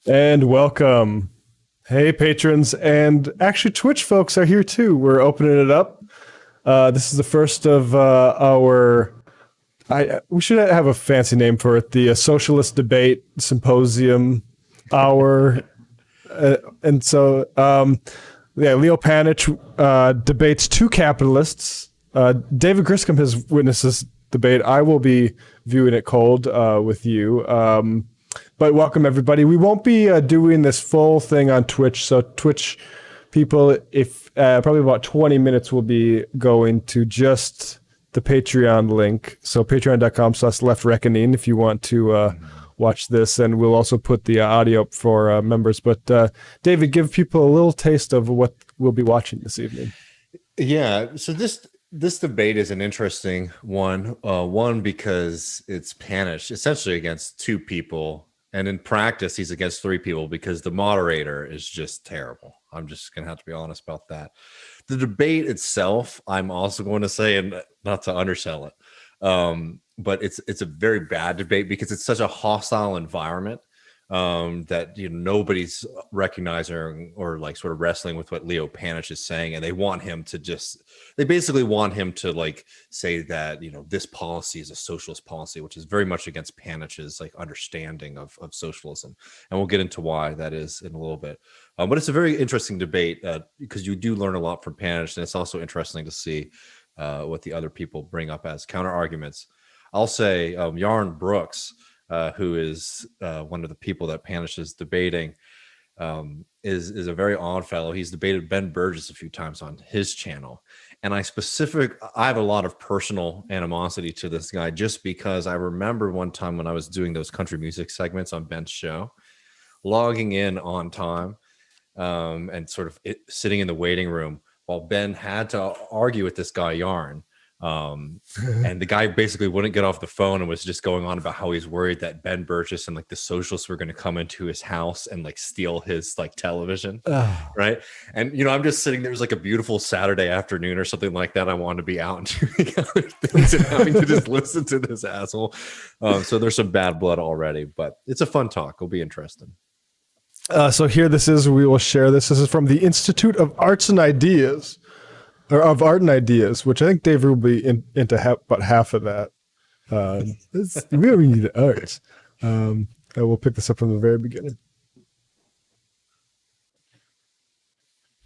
And welcome. Hey, patrons. And actually, Twitch folks are here too. We're opening it up. This is the first of our. We should have a fancy name for it. The Socialist Debate Symposium Hour. And so, Leo Panitch debates two capitalists. David Griscom has witnessed this debate. I will be viewing it cold with you. But welcome, everybody. We won't be doing this full thing on Twitch. So Twitch people, if probably about 20 minutes, will be going to just the Patreon link. So patreon.com/leftreckoning if you want to watch this. And we'll also put the audio up for members. But David, give people a little taste of what we'll be watching this evening. Yeah. So this debate is an interesting one. One, because it's Panitch essentially against two people. And in practice, he's against three people because the moderator is just terrible. I'm just going to have to be honest about that. The debate itself, I'm also going to say, and not to undersell it, but it's a very bad debate because it's such a hostile environment that nobody's recognizing or like sort of wrestling with what Leo Panitch is saying, and they basically want him to like say that this policy is a socialist policy, which is very much against Panitch's like understanding of socialism, and we'll get into why that is in a little bit. But it's a very interesting debate because you do learn a lot from Panitch, and it's also interesting to see what the other people bring up as counter arguments. I'll say Yarn Brooks, who is one of the people that Panitch is debating, is a very odd fellow. He's debated Ben Burgess a few times on his channel. And I have a lot of personal animosity to this guy just because I remember one time when I was doing those country music segments on Ben's show, logging in on time and sort of sitting in the waiting room while Ben had to argue with this guy Yarn. And the guy basically wouldn't get off the phone and was just going on about how he's worried that Ben Burgess and like the socialists were going to come into his house and like steal his like television. Right. And I'm just sitting there. It was like a beautiful Saturday afternoon or something like that. I wanted to be out and doing other things and having to just listen to this asshole. So there's some bad blood already, but it's a fun talk. It'll be interesting. So here we will share this. This is from the Institute of Arts and Ideas. Or of Art and Ideas, which I think Dave will be into about half of that. We really need the arts. And we'll pick this up from the very beginning.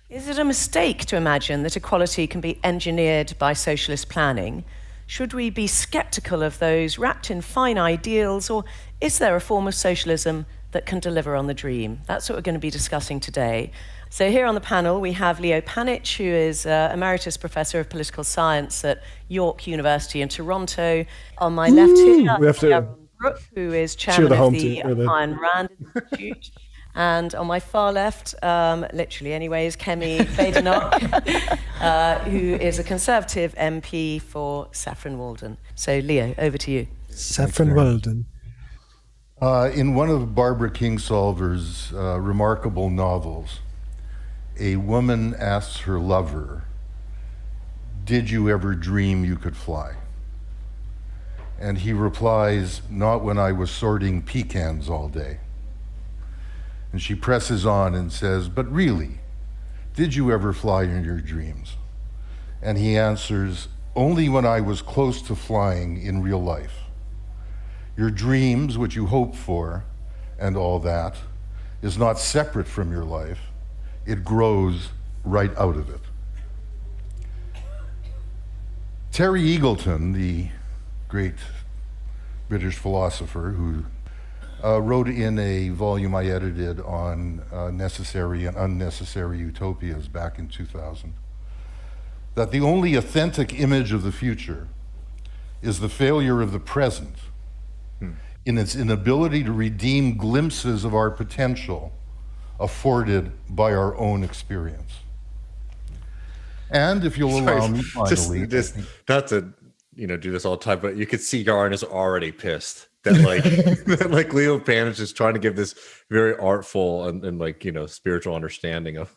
Is it a mistake to imagine that equality can be engineered by socialist planning? Should we be skeptical of those wrapped in fine ideals, or is there a form of socialism that can deliver on the dream? That's what we're going to be discussing today. So here on the panel, we have Leo Panitch, who is Emeritus Professor of Political Science at York University in Toronto. On my left here, we have Yaron Brook, who is Chairman of the Ayn Rand Institute. And on my far left, literally anyways, Kemi Badenoch, who is a Conservative MP for Saffron Walden. So Leo, over to you. Saffron Walden. In one of Barbara Kingsolver's remarkable novels, a woman asks her lover, "Did you ever dream you could fly?" And he replies, "Not when I was sorting pecans all day." And she presses on and says, "But really, did you ever fly in your dreams?" And he answers, "Only when I was close to flying in real life. Your dreams, which you hope for, and all that, is not separate from your life. It grows right out of it." Terry Eagleton, the great British philosopher who wrote in a volume I edited on necessary and unnecessary utopias back in 2000, that the only authentic image of the future is the failure of the present in its inability to redeem glimpses of our potential afforded by our own experience. And if you'll allow me finally... Not to do this all the time, but you could see Yarn is already pissed that like that like Leo Panitch is trying to give this very artful and like spiritual understanding of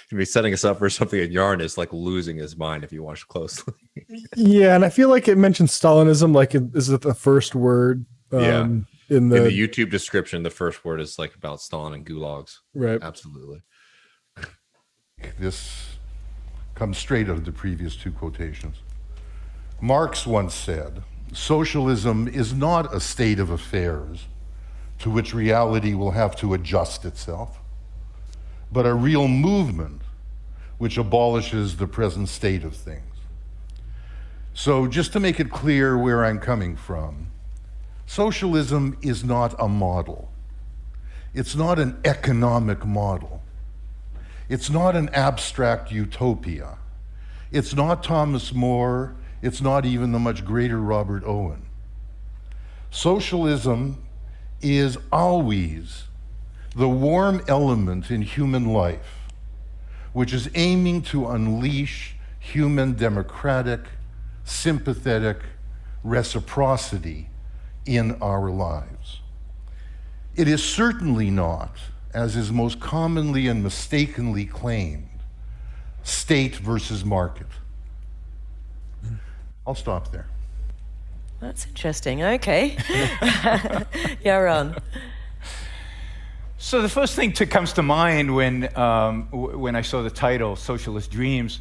he's setting us up for something, and Yarn is like losing his mind if you watch closely. Yeah, and I feel like it mentions Stalinism, like is it the first word? in In the the YouTube description, the first word is like about Stalin and gulags. right. Absolutely. This comes straight out of the previous two quotations. Marx once said, socialism is not a state of affairs to which reality will have to adjust itself, but a real movement which abolishes the present state of things. So just to make it clear where I'm coming from, socialism is not a model. It's not an economic model. It's not an abstract utopia. It's not Thomas More. It's not even the much greater Robert Owen. Socialism is always the warm element in human life, which is aiming to unleash human democratic, sympathetic reciprocity in our lives. It is certainly not, as is most commonly and mistakenly claimed, state versus market. I'll stop there. That's interesting. Okay. Yaron. So the first thing that comes to mind when I saw the title, Socialist Dreams,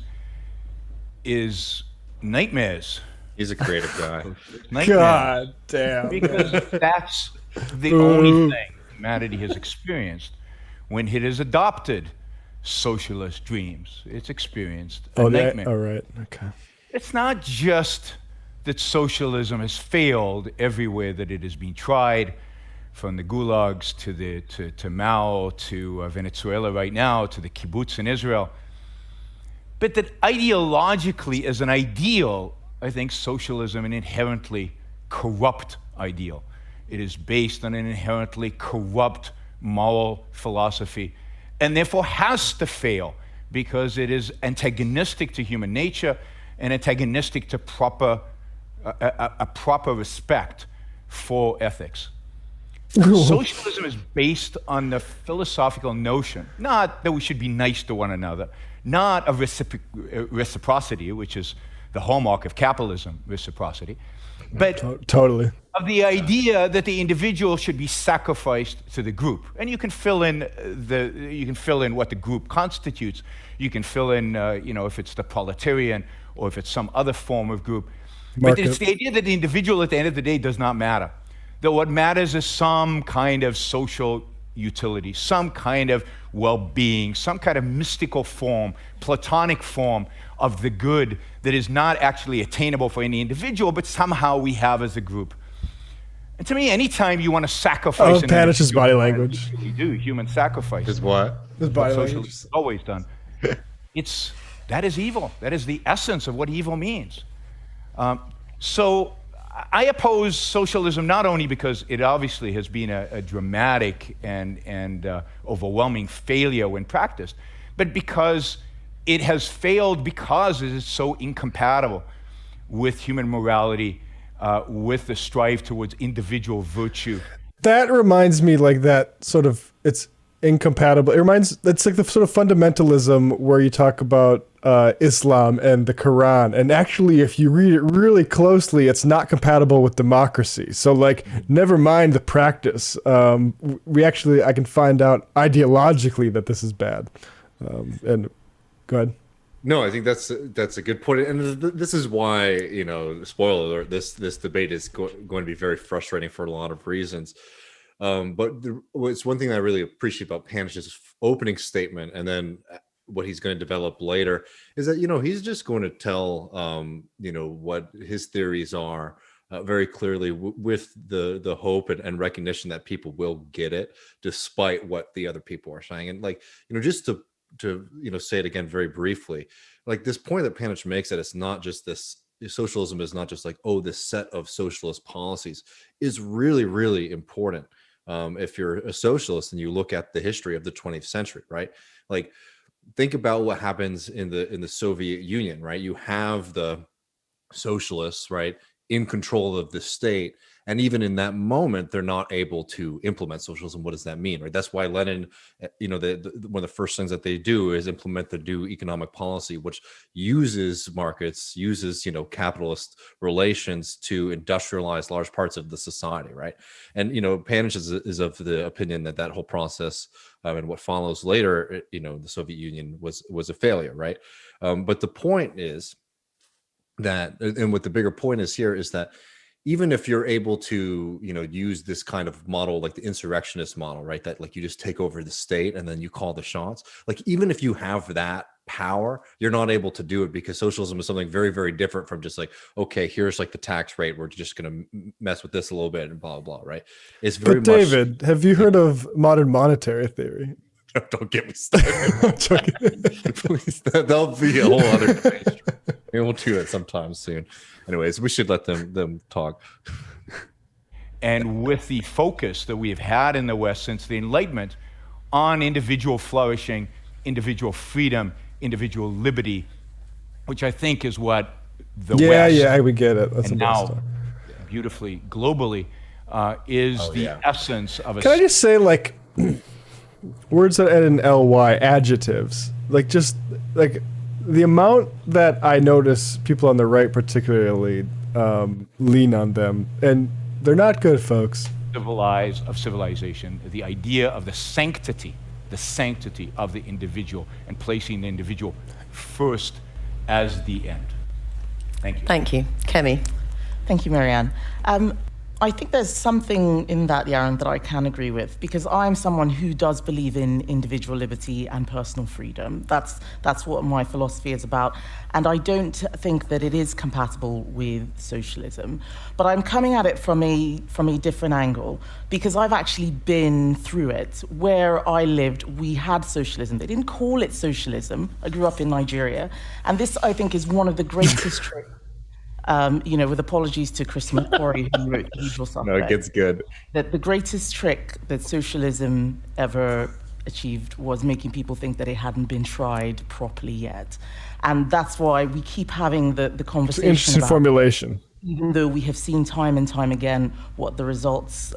is nightmares. He's a creative guy. Nightmares. God damn. Because that's the only thing humanity has experienced when it has adopted socialist dreams. It's experienced a nightmare. All right. Okay. It's not just that socialism has failed everywhere that it has been tried, from the gulags to Mao to Venezuela right now to the kibbutz in Israel, but that ideologically, as an ideal, I think socialism is an inherently corrupt ideal. It is based on an inherently corrupt moral philosophy, and therefore has to fail because it is antagonistic to human nature and antagonistic to a proper respect for ethics. Socialism is based on the philosophical notion, not that we should be nice to one another, not of reciprocity, which is the hallmark of capitalism, reciprocity, but Totally. of the idea that the individual should be sacrificed to the group. And you can fill in what the group constitutes. You can fill in, if it's the proletarian or if it's some other form of group. But it's the idea that the individual at the end of the day does not matter. That what matters is some kind of social utility, some kind of well-being, some kind of mystical form, platonic form of the good that is not actually attainable for any individual, but somehow we have as a group. And to me, anytime you want to sacrifice an Panitch's individual, body language. you do human sacrifice. Is what? His body Socialism language. has always done. That is evil. That is the essence of what evil means. So I oppose socialism not only because it obviously has been a dramatic and overwhelming failure when practiced, but because it has failed because it is so incompatible with human morality, with the strive towards individual virtue. That reminds me like that sort of, it's incompatible. It's like the sort of fundamentalism where you talk about Islam and the Quran. And actually, if you read it really closely, it's not compatible with democracy. So like, never mind the practice. I can find out ideologically that this is bad. And go ahead. No, I think that's a good point, and this is why, spoiler alert, this debate is going to be very frustrating for a lot of reasons. But it's one thing that I really appreciate about Panitch's opening statement, and then what he's going to develop later is that he's just going to tell what his theories are very clearly with the hope and recognition that people will get it despite what the other people are saying, and just to say it again very briefly, like this point that Panitch makes, that it's not just this, socialism is not just like, this set of socialist policies, is really, really important. If you're a socialist and you look at the history of the 20th century, right? Like, think about what happens in the Soviet Union, right? You have the socialists, right, in control of the state, And even in that moment, they're not able to implement socialism. What does that mean, right? That's why Lenin, you know, one of the first things that they do is implement the new economic policy, which uses markets, uses, you know, capitalist relations to industrialize large parts of the society, right? And, you know, Panitch is of the opinion that that whole process and what follows later, you know, the Soviet Union was a failure, right? But the point is that, and what the bigger point is here is that even if you're able to, you know, use this kind of model, like the insurrectionist model, right? That like you just take over the state and then you call the shots. Like even if you have that power, you're not able to do it because socialism is something very, very different from just like, okay, here's like the tax rate. We're just going to mess with this a little bit and blah, blah, blah, right? It's very But David, have you heard of modern monetary theory? Don't get me started. Please, that'll be a whole other debate. Maybe we'll do it sometime soon. Anyways, we should let them talk. And with the focus that we have had in the West since the Enlightenment on individual flourishing, individual freedom, individual liberty, which I think is what the West, yeah, we get it. That's and the best now stuff. beautifully globally, is the essence of a. Can I just say, like, words that end in ly, adjectives, like just like the amount that I notice people on the right particularly lean on them, and they're not good, folks. Civilization, the idea of the sanctity of the individual and placing the individual first as the end. Thank you. Thank you. Kemi. Thank you, Marianne. I think there's something in that, Yaron, that I can agree with, because I'm someone who does believe in individual liberty and personal freedom. That's what my philosophy is about. And I don't think that it is compatible with socialism. But I'm coming at it from a different angle, because I've actually been through it. Where I lived, we had socialism. They didn't call it socialism. I grew up in Nigeria. And this, I think, is one of the greatest tricks. You know, with apologies to Chris McQuarrie, who wrote The Usual Suspects. No, it gets good. That the greatest trick that socialism ever achieved was making people think that it hadn't been tried properly yet. And that's why we keep having the conversation Interesting about, formulation. even though we have seen time and time again what the results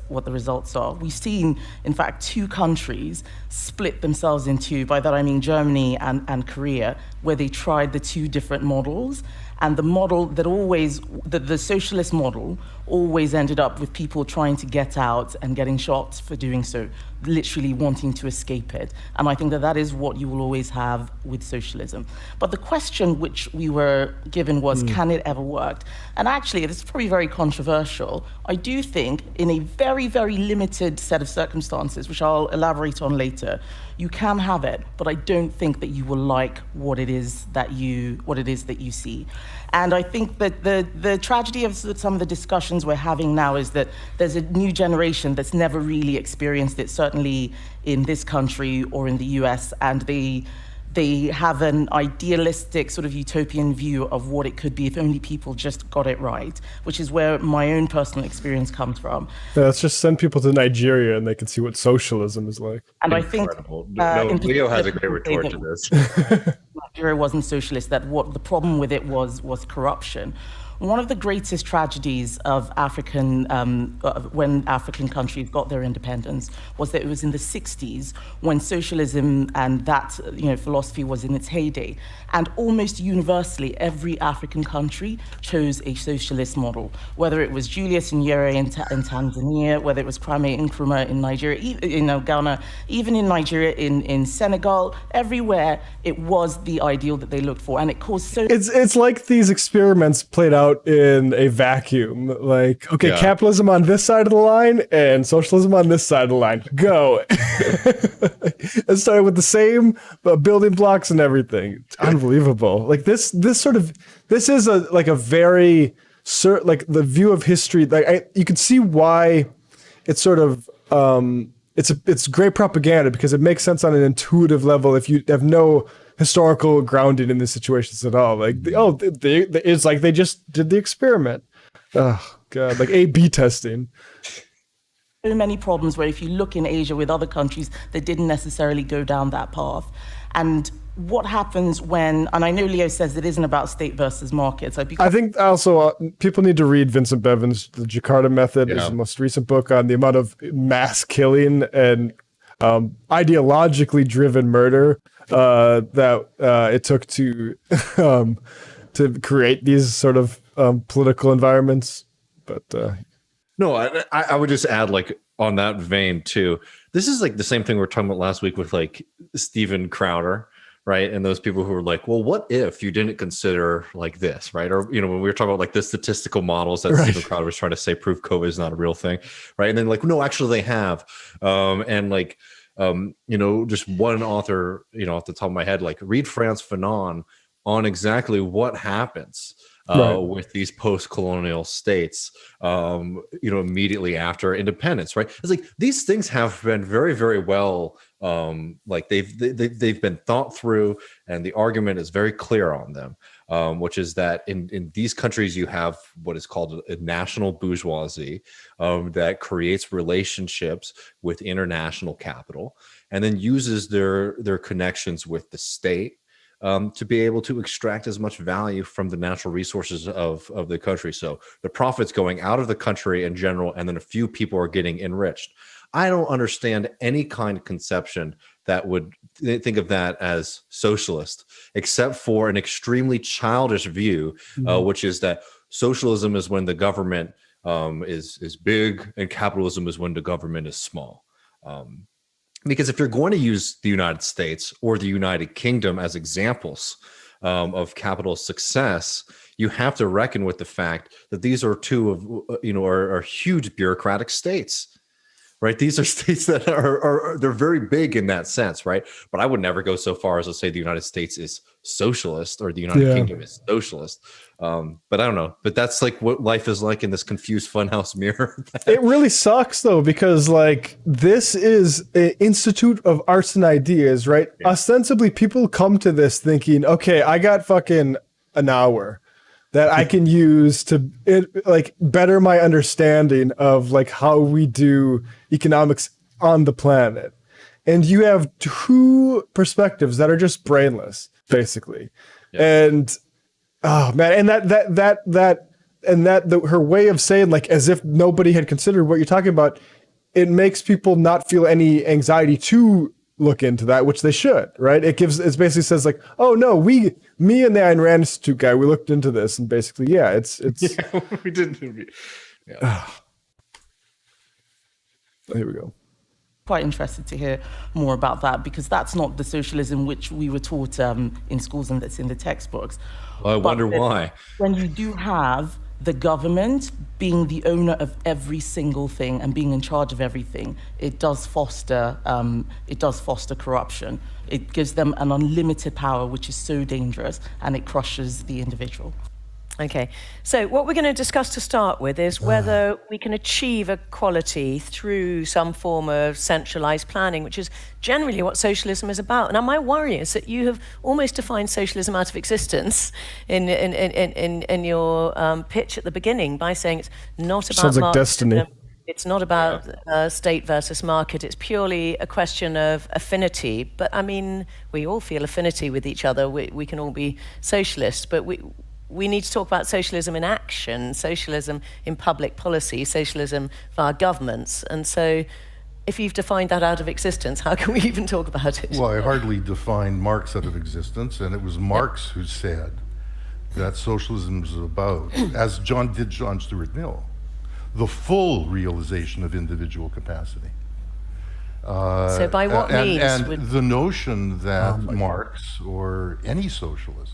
are. We've seen, in fact, two countries split themselves in two. By that I mean Germany and Korea, where they tried the two different models. And the model that the socialist model always ended up with people trying to get out and getting shot for doing so, literally wanting to escape it. And I think that is what you will always have with socialism. But the question which we were given was, can it ever work? And actually, it's probably very controversial. I do think in a very, very limited set of circumstances, which I'll elaborate on later, you can have it, but I don't think that you will like what it is that you see. And I think that the tragedy of some of the discussions we're having now is that there's a new generation that's never really experienced it, certainly in this country or in the US, and they have an idealistic sort of utopian view of what it could be if only people just got it right, which is where my own personal experience comes from. Yeah, let's just send people to Nigeria and they can see what socialism is like. And Incredible. I think Leo has a great retort to this. Nigeria wasn't socialist, that what the problem with it was corruption. One of the greatest tragedies of when African countries got their independence was that it was in the 60s when socialism and that philosophy was in its heyday. And almost universally, every African country chose a socialist model, whether it was Julius Nyerere in Tanzania, whether it was Kwame Nkrumah in Nigeria, Ghana, even in Nigeria, in Senegal, everywhere it was the ideal that they looked for. And it caused so... It's like these experiments played out in a vacuum. Like, okay, capitalism on this side of the line and socialism on this side of the line. Go. It started with the same building blocks and everything. It's unbelievable. Like this is a very like the view of history. Like you can see why it's sort of it's great propaganda because it makes sense on an intuitive level if you have no historical grounding in the situations at all. Like, it's like they just did the experiment. Oh God, like A/B testing. So many problems where if you look in Asia with other countries that didn't necessarily go down that path. And what happens when, and I know Leo says it isn't about state versus market. So I think also people need to read Vincent Bevan's The Jakarta Method, is the most recent book on the amount of mass killing and ideologically driven murder that it took to create these sort of political environments. But no, I would just add, like, on that vein too, this is like the same thing we were talking about last week with like Steven Crowder, right? And those people who were like, well, what if you didn't consider like this, right? Or, you know, when we were talking about like the statistical models that Steven Crowder was trying to say prove COVID is not a real thing, right? And then like, no, actually they have. And like, you know, just one author, you know, off the top of my head, like read Frantz Fanon on exactly what happens with these post-colonial states, you know, immediately after independence, right? It's like these things have been very, very well, like they've been thought through, and the argument is very clear on them, which is that in these countries you have what is called a national bourgeoisie that creates relationships with international capital, and then uses their connections with the state to be able to extract as much value from the natural resources of the country. So the profits going out of the country in general, and then a few people are getting enriched. I don't understand any kind of conception that would think of that as socialist, except for an extremely childish view, which is that socialism is when the government is big and capitalism is when the government is small. Because if you're going to use the United States or the United Kingdom as examples of capitalist success, you have to reckon with the fact that these are two of, you know, are huge bureaucratic states, right? These are states that they're very big in that sense, right? But I would never go so far as to say the United States is socialist or the United Kingdom is socialist. But I don't know. But that's like what life is like in this confused funhouse mirror. It really sucks though, because like this is an institute of arts and ideas, right? Yeah. Ostensibly, people come to this thinking, okay, I got fucking an hour that I can use to like better my understanding of like how we do economics on the planet. And you have two perspectives that are just brainless, basically. Yeah. And oh man, and her way of saying like as if nobody had considered what you're talking about, it makes people not feel any anxiety to look into that, which they should, right? It basically says like, oh no, me and the Ayn Rand Institute guy, we looked into this, and basically, yeah, it's yeah, we didn't. Yeah. Here we go. Quite interested to hear more about that, because that's not the socialism which we were taught in schools and that's in the textbooks. Well, I wonder why. When you do have the government being the owner of every single thing and being in charge of everything, it does foster corruption. It gives them an unlimited power, which is so dangerous, and it crushes the individual. Okay, so what we're going to discuss to start with is whether we can achieve equality through some form of centralized planning, which is generally what socialism is about. Now, my worry is that you have almost defined socialism out of existence in your pitch at the beginning by saying it's not about sounds like destiny. It's not about state versus market. It's purely a question of affinity. But I mean, we all feel affinity with each other. We can all be socialists, but we need to talk about socialism in action, socialism in public policy, socialism via governments. And so if you've defined that out of existence, how can we even talk about it? Well, I hardly defined Marx out of existence, and it was Marx who said that socialism is about, as John Stuart Mill, the full realization of individual capacity. So by what means? And the notion that Marx or any socialist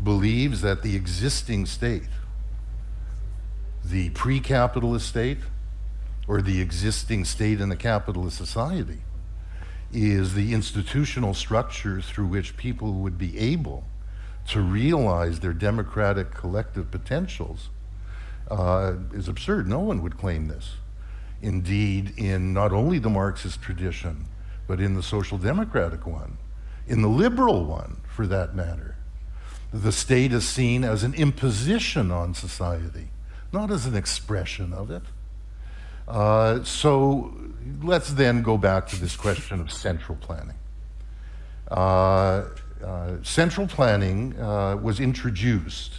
believes that the existing state, the pre-capitalist state, or the existing state in a capitalist society, is the institutional structure through which people would be able to realize their democratic collective potentials, is absurd. No one would claim this. Indeed, in not only the Marxist tradition, but in the social democratic one, in the liberal one, for that matter, the state is seen as an imposition on society, not as an expression of it. So let's then go back to this question of central planning. Central planning was introduced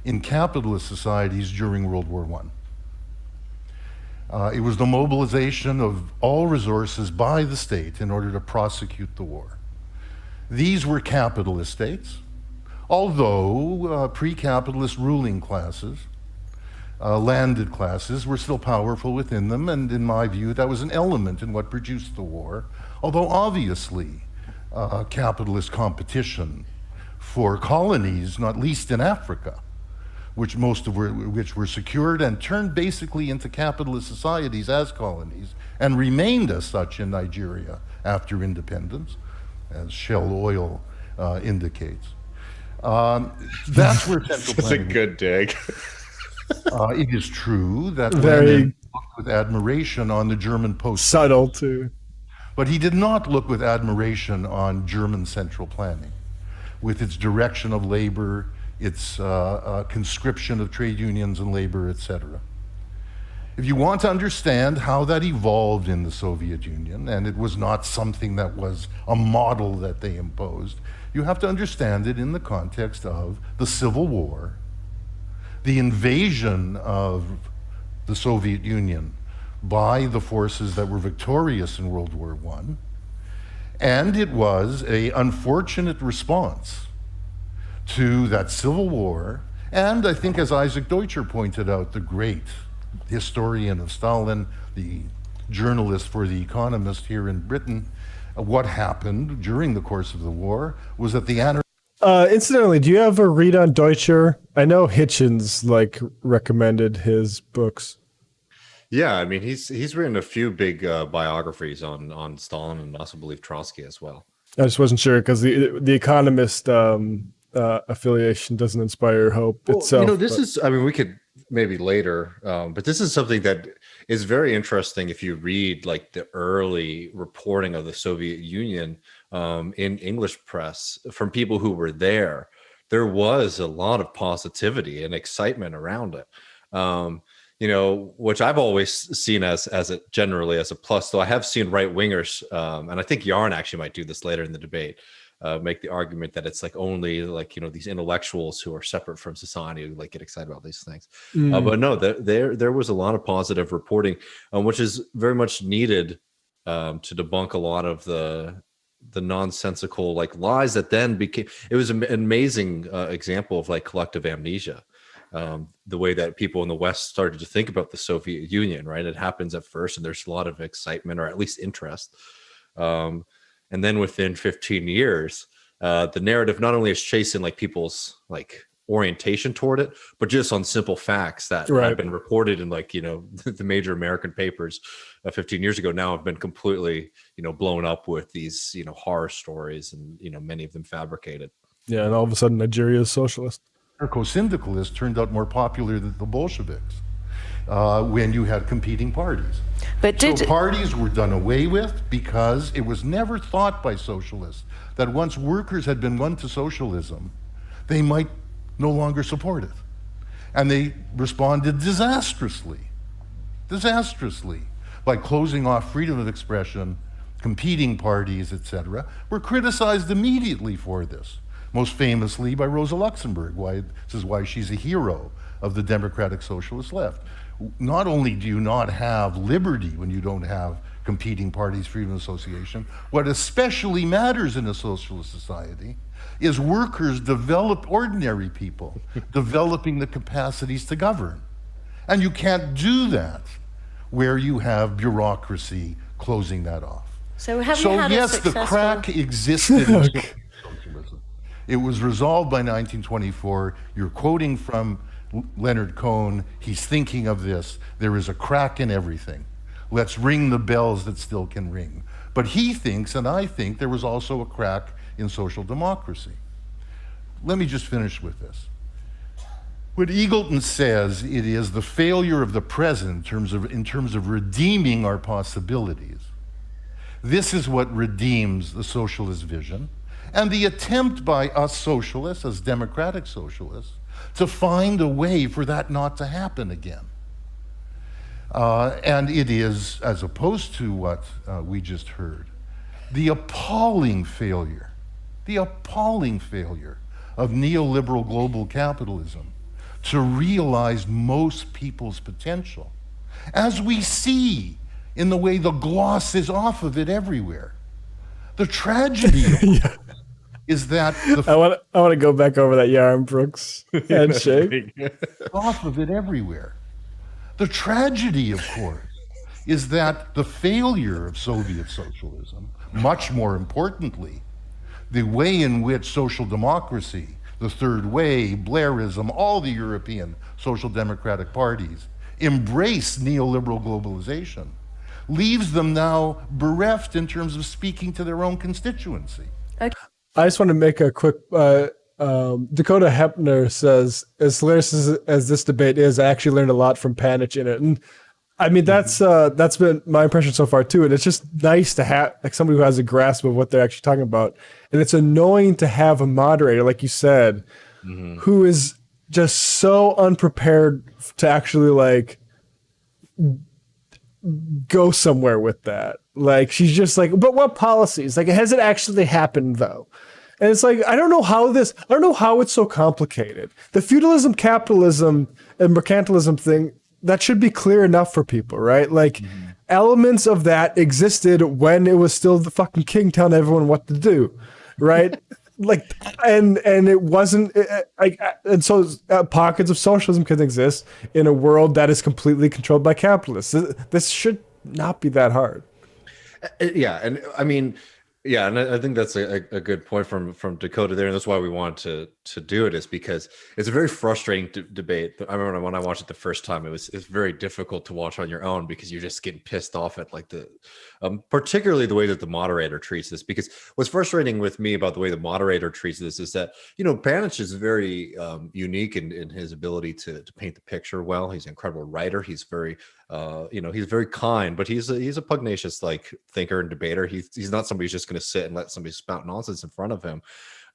in capitalist societies during World War I. It was the mobilization of all resources by the state in order to prosecute the war. These were capitalist states, although pre-capitalist ruling classes, landed classes, were still powerful within them, and in my view, that was an element in what produced the war, although obviously capitalist competition for colonies, not least in Africa, which most of which were secured and turned basically into capitalist societies as colonies, and remained as such in Nigeria after independence, as Shell Oil indicates. That's where central That's a planning. good dig. It is true that Very- Lenin looked with admiration on the German post, Subtle too. but he did not look with admiration on German central planning, with its direction of labor, its conscription of trade unions and labor, etc. If you want to understand how that evolved in the Soviet Union, and it was not something that was a model that they imposed, you have to understand it in the context of the Civil War, the invasion of the Soviet Union by the forces that were victorious in World War I, and it was an unfortunate response to that Civil War, and I think, as Isaac Deutscher pointed out, the great historian of Stalin, the journalist for The Economist here in Britain, what happened during the course of the war was that the Incidentally, do you have a read on Deutscher? I know Hitchens recommended his books. Yeah, I mean, he's written a few big biographies on Stalin, and also believe Trotsky as well. I just wasn't sure because the Economist affiliation doesn't inspire hope itself. I mean, we could maybe later, but this is something that is very interesting if you read like the early reporting of the Soviet Union in English press from people who were there. There was a lot of positivity and excitement around it. Which I've always seen as generally as a plus, though I have seen right wingers, and I think Yarn actually might do this later in the debate, make the argument that it's only these intellectuals who are separate from society who get excited about these things. But no, there was a lot of positive reporting, which is very much needed to debunk a lot of the nonsensical lies that then became. It was an amazing example of collective amnesia. The way that people in the West started to think about the Soviet Union, right? It happens at first and there's a lot of excitement or at least interest. And then within 15 years, the narrative not only is chasing people's orientation toward it, but just on simple facts that have been reported in the major American papers 15 years ago now have been completely, blown up with these, horror stories and, many of them fabricated. Yeah. And all of a sudden Nigeria is socialist. Anarcho-syndicalists turned out more popular than the Bolsheviks when you had competing parties. But So parties were done away with because it was never thought by socialists that once workers had been won to socialism, they might no longer support it. And they responded disastrously by closing off freedom of expression, competing parties, etc., were criticized immediately for this. Most famously by Rosa Luxemburg. This is why she's a hero of the democratic socialist left. Not only do you not have liberty when you don't have competing parties, freedom of association, what especially matters in a socialist society is workers ordinary people, developing the capacities to govern. And you can't do that where you have bureaucracy closing that off. So have you had a yes, the successful... crack existed in socialism. It was resolved by 1924. You're quoting from Leonard Cohen. He's thinking of this. There is a crack in everything. Let's ring the bells that still can ring. But he thinks, and I think, there was also a crack in social democracy. Let me just finish with this. What Eagleton says, it is the failure of the present in terms of redeeming our possibilities. This is what redeems the socialist vision. And the attempt by us socialists, as democratic socialists, to find a way for that not to happen again. And it is, as opposed to what we just heard, the appalling failure the appalling failure of neoliberal global capitalism to realize most people's potential, as we see in the way the gloss is off of it everywhere. The tragedy is that I want to go back over that Yarn Brooks handshake. off of it everywhere. The tragedy, of course, is that the failure of Soviet socialism, much more importantly, the way in which social democracy, the Third Way, Blairism, all the European social democratic parties embrace neoliberal globalization, leaves them now bereft in terms of speaking to their own constituency. I just want to make a quick. Dakota Hepner says, as hilarious as this debate is, I actually learned a lot from Panitch in it, and I mean that's been my impression so far too. And it's just nice to have like somebody who has a grasp of what they're actually talking about. And it's annoying to have a moderator, like you said, who is just so unprepared to actually like go somewhere with that. Like she's just like, but what policies? Like, has it actually happened though? And it's like, I don't know how it's so complicated. The feudalism, capitalism, and mercantilism thing, that should be clear enough for people, right? Like elements of that existed when it was still the fucking king telling everyone what to do, right? Like, and it wasn't like, and so pockets of socialism can exist in a world that is completely controlled by capitalists. This should not be that hard. Yeah, and I mean, yeah, and I think that's a good point from Dakota there, and that's why we wanted to do it, is because it's a very frustrating debate. I remember when I watched it the first time, it's very difficult to watch on your own because you're just getting pissed off at like particularly the way that the moderator treats this. Because what's frustrating with me about the way the moderator treats this is that, you know, Panitch is very unique in his ability to paint the picture well. He's an incredible writer. He's very he's very kind, but he's a pugnacious like thinker and debater. He's not somebody who's just going to sit and let somebody spout nonsense in front of him.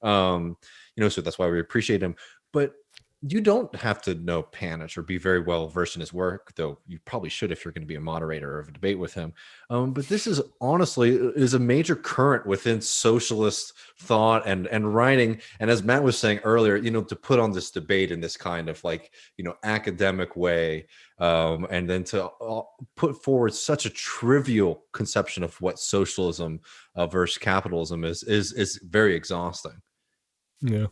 So that's why we appreciate him. But you don't have to know Panitch or be very well versed in his work, though you probably should if you're going to be a moderator of a debate with him. But this is honestly a major current within socialist thought and writing. And as Matt was saying earlier, you know, to put on this debate in this kind of like, you know, academic way, and then to put forward such a trivial conception of what socialism versus capitalism is very exhausting. Yeah.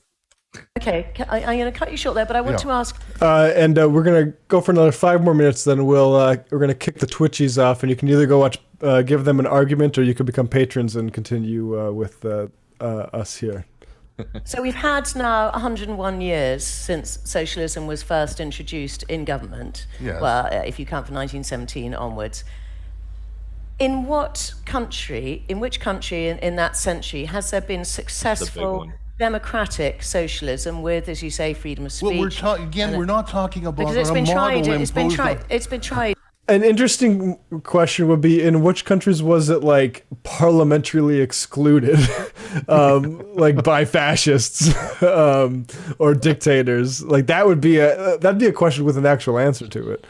Okay, I'm going to cut you short there, but I want to ask. And we're gonna go for another 5 more minutes. Then we're gonna kick the Twitchies off, and you can either go watch, give them an argument, or you could become patrons and continue with us here. So we've had now 101 years since socialism was first introduced in government. Yes. Well, if you count from 1917 onwards. In which country in that century has there been successful democratic socialism with, as you say, freedom of speech? Well, we're not talking about because it's been tried. It's been tried. An interesting question would be, in which countries was it like parliamentarily excluded, like by fascists or dictators? Like that'd be a question with an actual answer to it.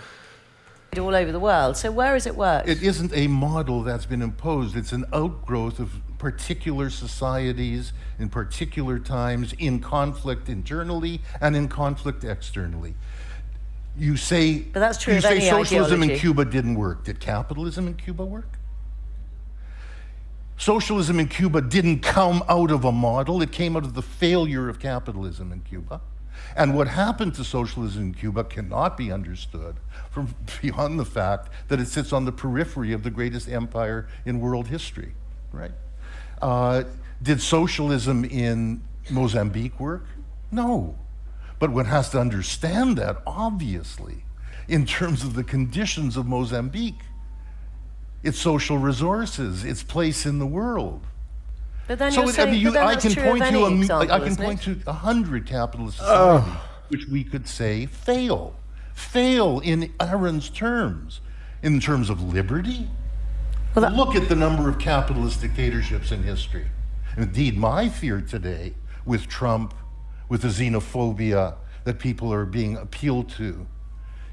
All over the world. So where has it worked? It isn't a model that's been imposed. It's an outgrowth of particular societies in particular times, in conflict internally and in conflict externally. You say, but that's true of any socialism ideology. in Cuba didn't work. Did capitalism in Cuba work? Socialism in Cuba didn't come out of a model. It came out of the failure of capitalism in Cuba. And what happened to socialism in Cuba cannot be understood from beyond the fact that it sits on the periphery of the greatest empire in world history, right? Did socialism in Mozambique work? No. But one has to understand that, obviously, in terms of the conditions of Mozambique, its social resources, its place in the world. But then you're saying, I can point to 100 capitalist societies which we could say fail in Aaron's terms, in terms of liberty. Well, look at the number of capitalist dictatorships in history. Indeed, my fear today with Trump, with the xenophobia that people are being appealed to,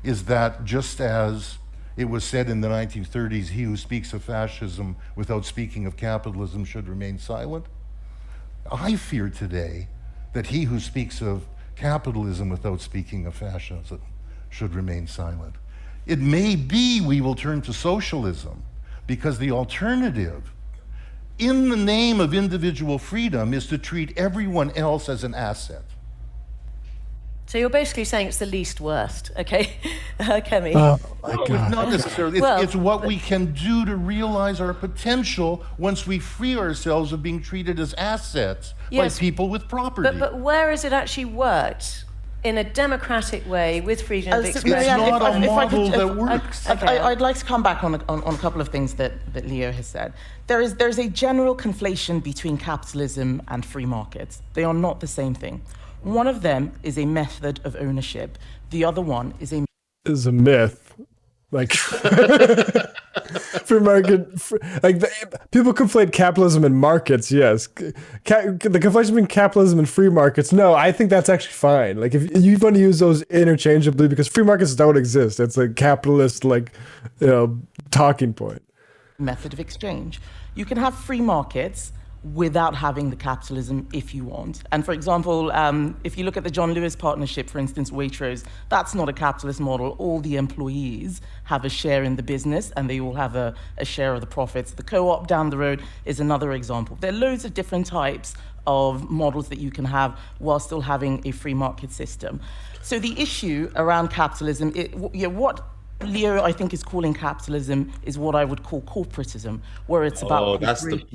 is that just as it was said in the 1930s, he who speaks of fascism without speaking of capitalism should remain silent. I fear today that he who speaks of capitalism without speaking of fascism should remain silent. It may be we will turn to socialism because the alternative, in the name of individual freedom, is to treat everyone else as an asset. So you're basically saying it's the least worst, okay, Kemi? Oh my God. Not necessarily. Well, It's what we can do to realize our potential once we free ourselves of being treated as assets Yes, by people with property. But where has it actually worked in a democratic way with freedom of So, expression? Marianne, not a if I could- model that if- works. Okay. I'd like to come back on a couple of things that Leo has said. There's a general conflation between capitalism and free markets. They are not the same thing. One of them is a method of ownership. The other one is Is a myth. Like free market, people conflate capitalism and markets. Yes, the conflation between capitalism and free markets. No, I think that's actually fine. Like if you want to use those interchangeably, because free markets don't exist. It's a capitalist talking point. method of exchange. You can have free markets without having the capitalism if you want. And for example, if you look at the John Lewis partnership, for instance, Waitrose, that's not a capitalist model. All the employees have a share in the business and they all have a share of the profits. The co-op down the road is another example. There are loads of different types of models that you can have while still having a free market system. So the issue around capitalism, what Leo, I think, is calling capitalism is what I would call corporatism, where it's about. Oh,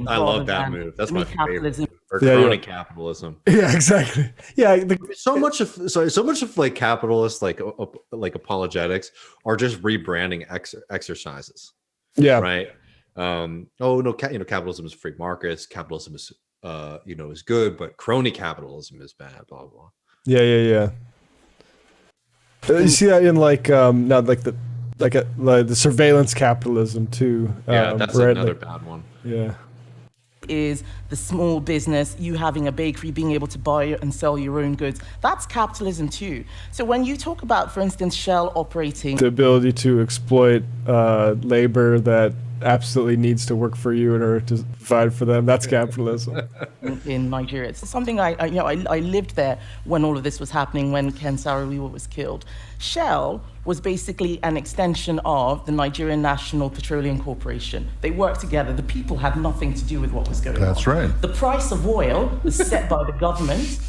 I love that move. That's my favorite. Or crony capitalism. Yeah, exactly. Yeah, so much of like capitalists, like apologetics, are just rebranding exercises. Yeah. Right. Oh no, capitalism is free markets. Capitalism is is good, but crony capitalism is bad. Blah blah. Yeah. You see that in the surveillance capitalism too. Yeah, that's another bad one. Yeah. Is the small business, you having a bakery, being able to buy and sell your own goods. That's capitalism too. So when you talk about, for instance, Shell operating... The ability to exploit labor that absolutely needs to work for you in order to provide for them, that's capitalism. in Nigeria. It's something I lived there when all of this was happening, when Ken Saro-Wiwa was killed. Shell was basically an extension of the Nigerian National Petroleum Corporation. They worked together. The people had nothing to do with what was going on. That's right. The price of oil was set by the government,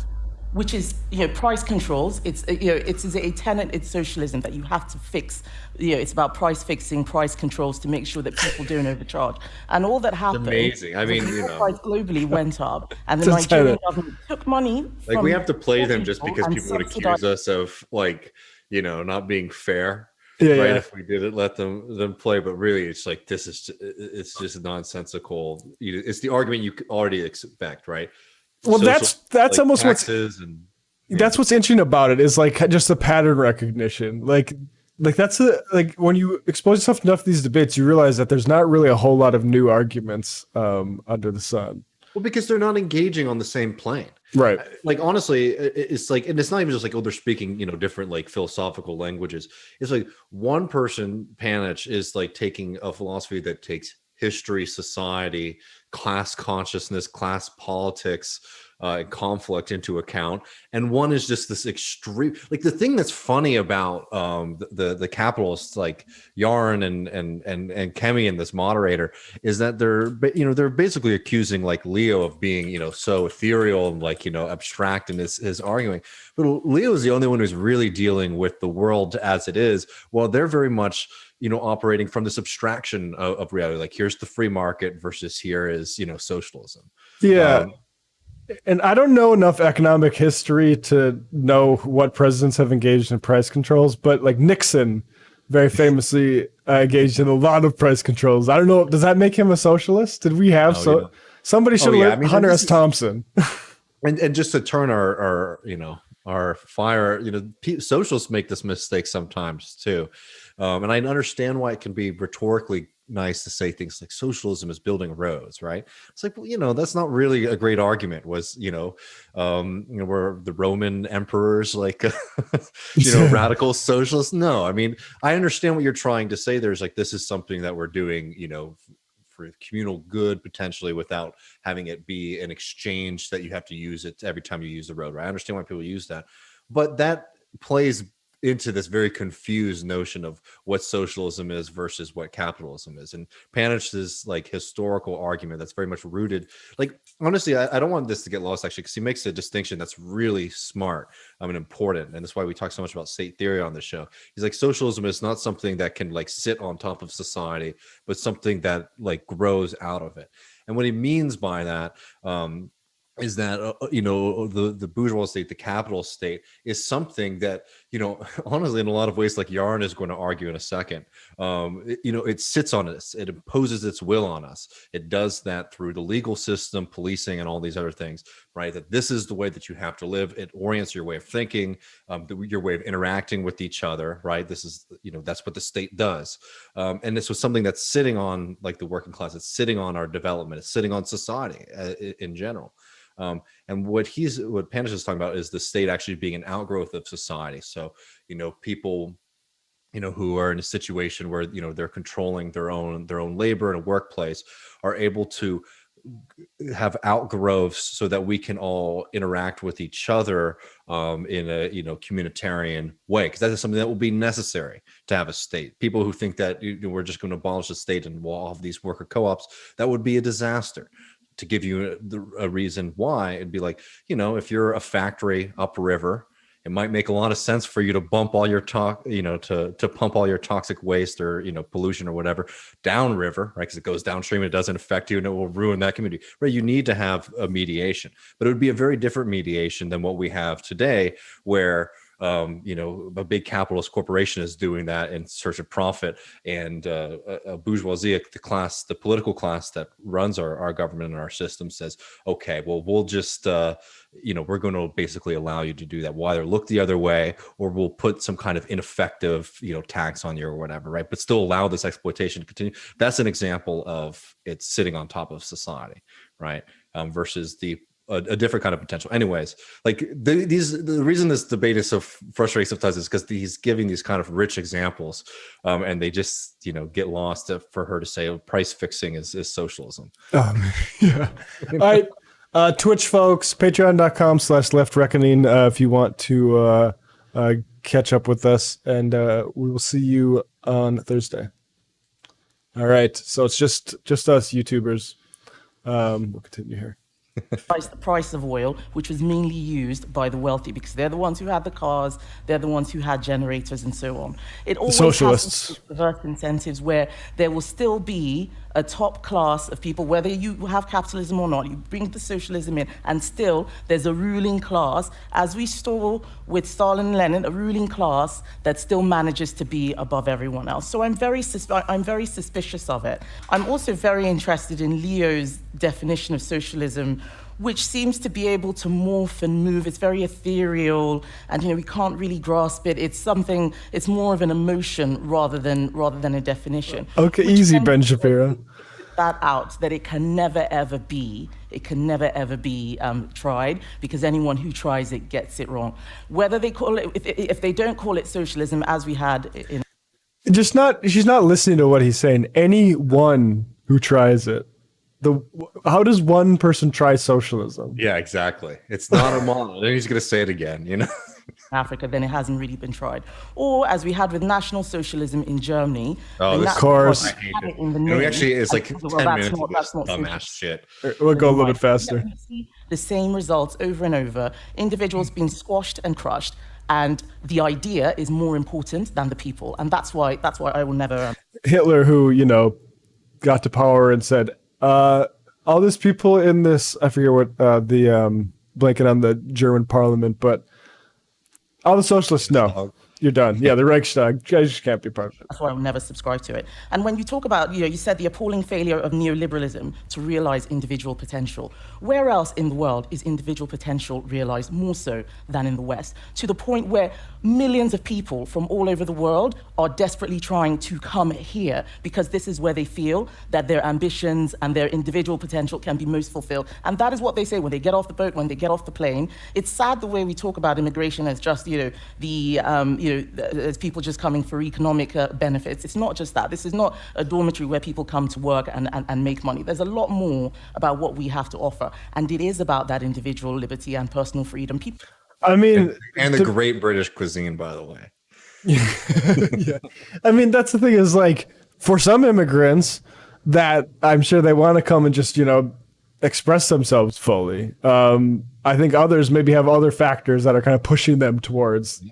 which is, price controls. It's a tenet. It's socialism that you have to fix. It's about price fixing, price controls to make sure that people don't overcharge. And all that happened. Amazing. I mean, the price globally went up, and the Nigerian government took money. Like we have to play them just because and people would accuse us of not being fair. Yeah, right. yeah. If we didn't let them play, but really, it's like it's just nonsensical. It's the argument you already expect, right? Well, that's almost taxes that's what's interesting about it is like just the pattern recognition. Like that's when you expose yourself to enough of these debates, you realize that there's not really a whole lot of new arguments under the sun. Well, because they're not engaging on the same plane. Right. Like, honestly, it's like, and it's not even just like, they're speaking, different like philosophical languages. It's like one person, Panitch, is like taking a philosophy that takes history, society, class consciousness, class politics, conflict into account, and one is just this extreme. Like the thing that's funny about the capitalists, like Yarn and Kemi and this moderator, is that they're basically accusing like Leo of being so ethereal and like abstract in his arguing, but Leo is the only one who's really dealing with the world as it is, while they're very much operating from this abstraction of reality. Like here's the free market versus here is socialism. Yeah. And I don't know enough economic history to know what presidents have engaged in price controls, but like Nixon very famously engaged in a lot of price controls. I don't know. Does that make him a socialist? Did we have somebody should have let Hunter S. Thompson. And just to turn our fire, socialists make this mistake sometimes too. And I understand why it can be rhetorically nice to say things like socialism is building roads, right? It's like, well, that's not really a great argument. Was were the Roman emperors like radical socialists? No, I mean, I understand what you're trying to say. There's like, this is something that we're doing, for communal good potentially, without having it be an exchange that you have to use it every time you use the road, right? I understand why people use that, but that plays into this very confused notion of what socialism is versus what capitalism is. And Panitch's like historical argument that's very much rooted, like, honestly, I don't want this to get lost actually, because he makes a distinction that's really smart, and important, and that's why we talk so much about state theory on the show. He's like, socialism is not something that can like sit on top of society, but something that like grows out of it. And what he means by that is that the bourgeois state, the capital state, is something that, honestly, in a lot of ways, like Yarn is going to argue in a second, it sits on us, it imposes its will on us. It does that through the legal system, policing, and all these other things, right? That this is the way that you have to live. It orients your way of thinking, your way of interacting with each other, right? This is, that's what the state does. And this was something that's sitting on like the working class. It's sitting on our development. It's sitting on society in general. And what Panitch is talking about is the state actually being an outgrowth of society. So, people, who are in a situation where, they're controlling their own labor in a workplace, are able to have outgrowths so that we can all interact with each other in a communitarian way, because that is something that will be necessary to have a state. People who think that we're just going to abolish the state and we'll have these worker co-ops, that would be a disaster. To give you a reason why, it'd be like, if you're a factory upriver, it might make a lot of sense for you to bump all your to pump all your toxic waste or pollution or whatever downriver, right? Because it goes downstream, it doesn't affect you, and it will ruin that community, right? You need to have a mediation, but it would be a very different mediation than what we have today, where a big capitalist corporation is doing that in search of profit, and a bourgeoisie, the political class that runs our government and our system, says, okay, well, we'll just, we're going to basically allow you to do that. We'll either look the other way, or we'll put some kind of ineffective, tax on you or whatever, right? But still allow this exploitation to continue. That's an example of it sitting on top of society, right? Versus a different kind of potential. Anyways, like the reason this debate is so frustrating sometimes is because he's giving these kind of rich examples, and they just get lost for her to say price fixing is socialism. Yeah. All right, Twitch folks, patreon.com/Left Reckoning if you want to catch up with us, and we will see you on Thursday. All right, so it's just us YouTubers. We'll continue here. The price of oil, which was mainly used by the wealthy, because they're the ones who had the cars, they're the ones who had generators and so on. It always Socialists. has reverse incentives where there will still be a top class of people, whether you have capitalism or not. You bring the socialism in, and still there's a ruling class, as we saw with Stalin and Lenin, a ruling class that still manages to be above everyone else. So I'm very suspicious of it. I'm also very interested in Leo's definition of socialism, which seems to be able to morph and move. It's very ethereal, and we can't really grasp it. It's more of an emotion rather than a definition. Okay, easy, Ben Shapiro. That out, that it can never ever be tried, because anyone who tries it gets it wrong. Whether they call it, if they don't call it socialism, as we had in. She's not listening to what he's saying. Anyone who tries it. How does one person try socialism? Yeah, exactly. It's not a model. Then he's going to say it again, Africa, then it hasn't really been tried. Or as we had with National Socialism in Germany. Of course. I hate it. We actually, it's like 10 minutes of this dumbass shit. We'll go a little bit faster. The same results over and over. Individuals being squashed and crushed. And the idea is more important than the people. And that's why I will never. Hitler, who, got to power and said, all these people in this, I forget what blanket on the German parliament, but all the socialists, no, you're done. Yeah, the Reichstag, you guys just can't be part of it. That's why I will never subscribe to it. And when you talk about, you said the appalling failure of neoliberalism to realize individual potential. Where else in the world is individual potential realized more so than in the West? To the point where millions of people from all over the world are desperately trying to come here because this is where they feel that their ambitions and their individual potential can be most fulfilled. And that is what they say when they get off the boat, when they get off the plane. It's sad the way we talk about immigration as just, the there's people just coming for economic benefits. It's not just that. This is not a dormitory where people come to work and make money. There's a lot more about what we have to offer, and it is about that individual liberty and personal freedom. People. I mean, and the great British cuisine, by the way. yeah. I mean, that's the thing is like for some immigrants that I'm sure they want to come and just, express themselves fully. I think others maybe have other factors that are kind of pushing them towards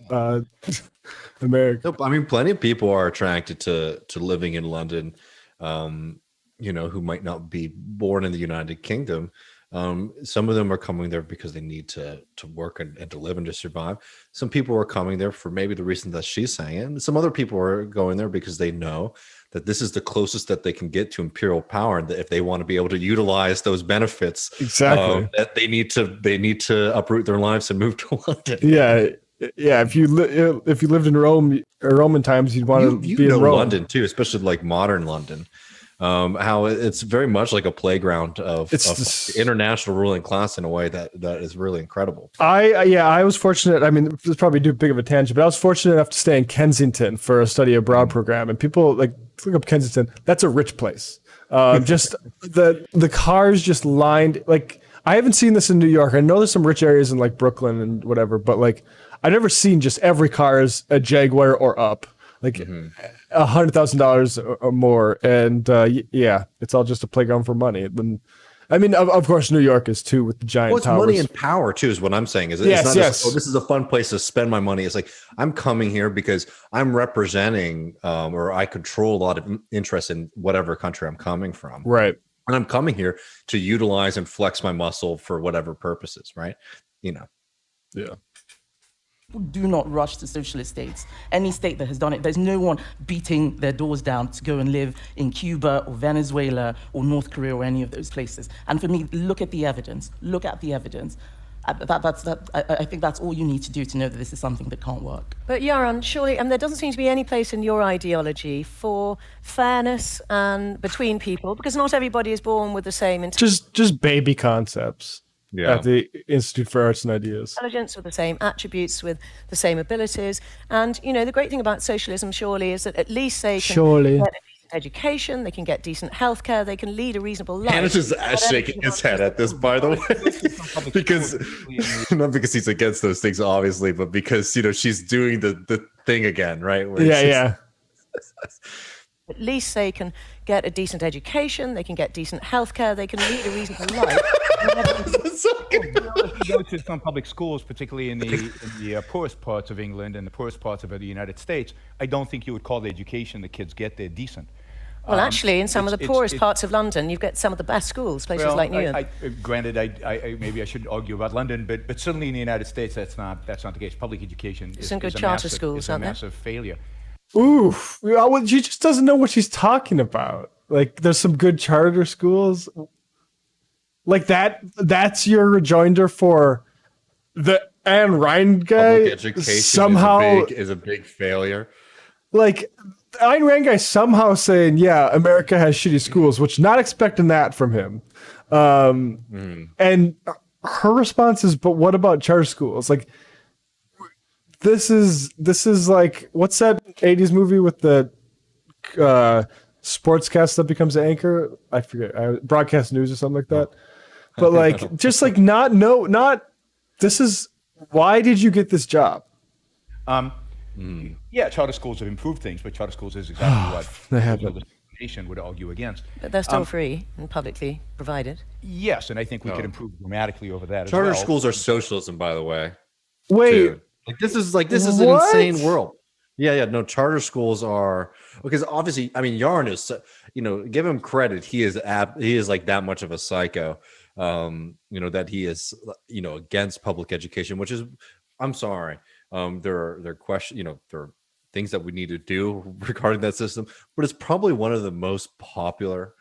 America. Nope, I mean, plenty of people are attracted to living in London, who might not be born in the United Kingdom. Some of them are coming there because they need to work and to live and to survive. Some people are coming there for maybe the reason that she's saying it. And some other people are going there because they know that this is the closest that they can get to imperial power, and that if they want to be able to utilize those benefits, exactly, that they need to uproot their lives and move to London. Yeah. If you lived in Rome or Roman times, you'd want to be in Rome. London too, especially like modern London. How it's very much like a playground of the international ruling class in a way that is really incredible. I was fortunate. I mean, this is probably too big of a tangent, but I was fortunate enough to stay in Kensington for a study abroad program. And people like look up Kensington. That's a rich place. Just the cars just lined. Like I haven't seen this in New York. I know there's some rich areas in like Brooklyn and whatever, but like I've never seen just every car is a Jaguar or up. Like $100,000 or more, and it's all just a playground for money. I mean, of course, New York is too with the giant well, it's towers. money and power too, is what I'm saying. It's not just, this is a fun place to spend my money. It's like I'm coming here because I'm representing or I control a lot of interest in whatever country I'm coming from. Right, and I'm coming here to utilize and flex my muscle for whatever purposes. Right, Yeah. Do not rush to socialist states. Any state that has done it, there's no one beating their doors down to go and live in Cuba or Venezuela or North Korea or any of those places. And for me, look at the evidence. Look at the evidence. I think that's all you need to do to know that this is something that can't work. But Yaron, surely, there doesn't seem to be any place in your ideology for fairness and between people, because not everybody is born with the same just baby concepts. At the Institute for Arts and Ideas. Intelligence with the same attributes, with the same abilities. And, the great thing about socialism, surely, is that at least they can get a decent education, they can get decent healthcare, they can lead a reasonable life. Panitch is shaking his head at this, by the way, because not because he's against those things, obviously, but because, she's doing the thing again, right? At least they can get a decent education, they can get decent healthcare, they can lead a reasonable life. If you go to some public schools, particularly in the poorest parts of England and the poorest parts of the United States, I don't think you would call the education the kids get there decent. Well, actually, in some of the poorest parts of London, you get some of the best schools, places like New York. Granted, maybe I should argue about London, but certainly in the United States, that's not the case. Public education is some good charter schools, is a massive failure. Oof. She just doesn't know what she's talking about. Like, there's some good charter schools. Like, that's your rejoinder for the Ayn Rand guy? Public education somehow is a big failure. Like, Ayn Rand guy somehow saying, yeah, America has shitty schools, which not expecting that from him. And her response is, but what about charter schools? Like, this is like, what's that 80s movie with the sportscast that becomes an anchor? I forget, broadcast news or something like that. But like, just like this is, why did you get this job? Yeah, charter schools have improved things, but charter schools is exactly what they haven't. The nation would argue against. But they're still free and publicly provided. Yes, and I think we could improve dramatically over that Charter as well. schools are socialism, by the way. Wait. Too. This is an insane world. No, charter schools are, because obviously, I mean, Yarn is, give him credit. He is like that much of a psycho, that he is, against public education, which is, I'm sorry. There are things that we need to do regarding that system, but it's probably one of the most popular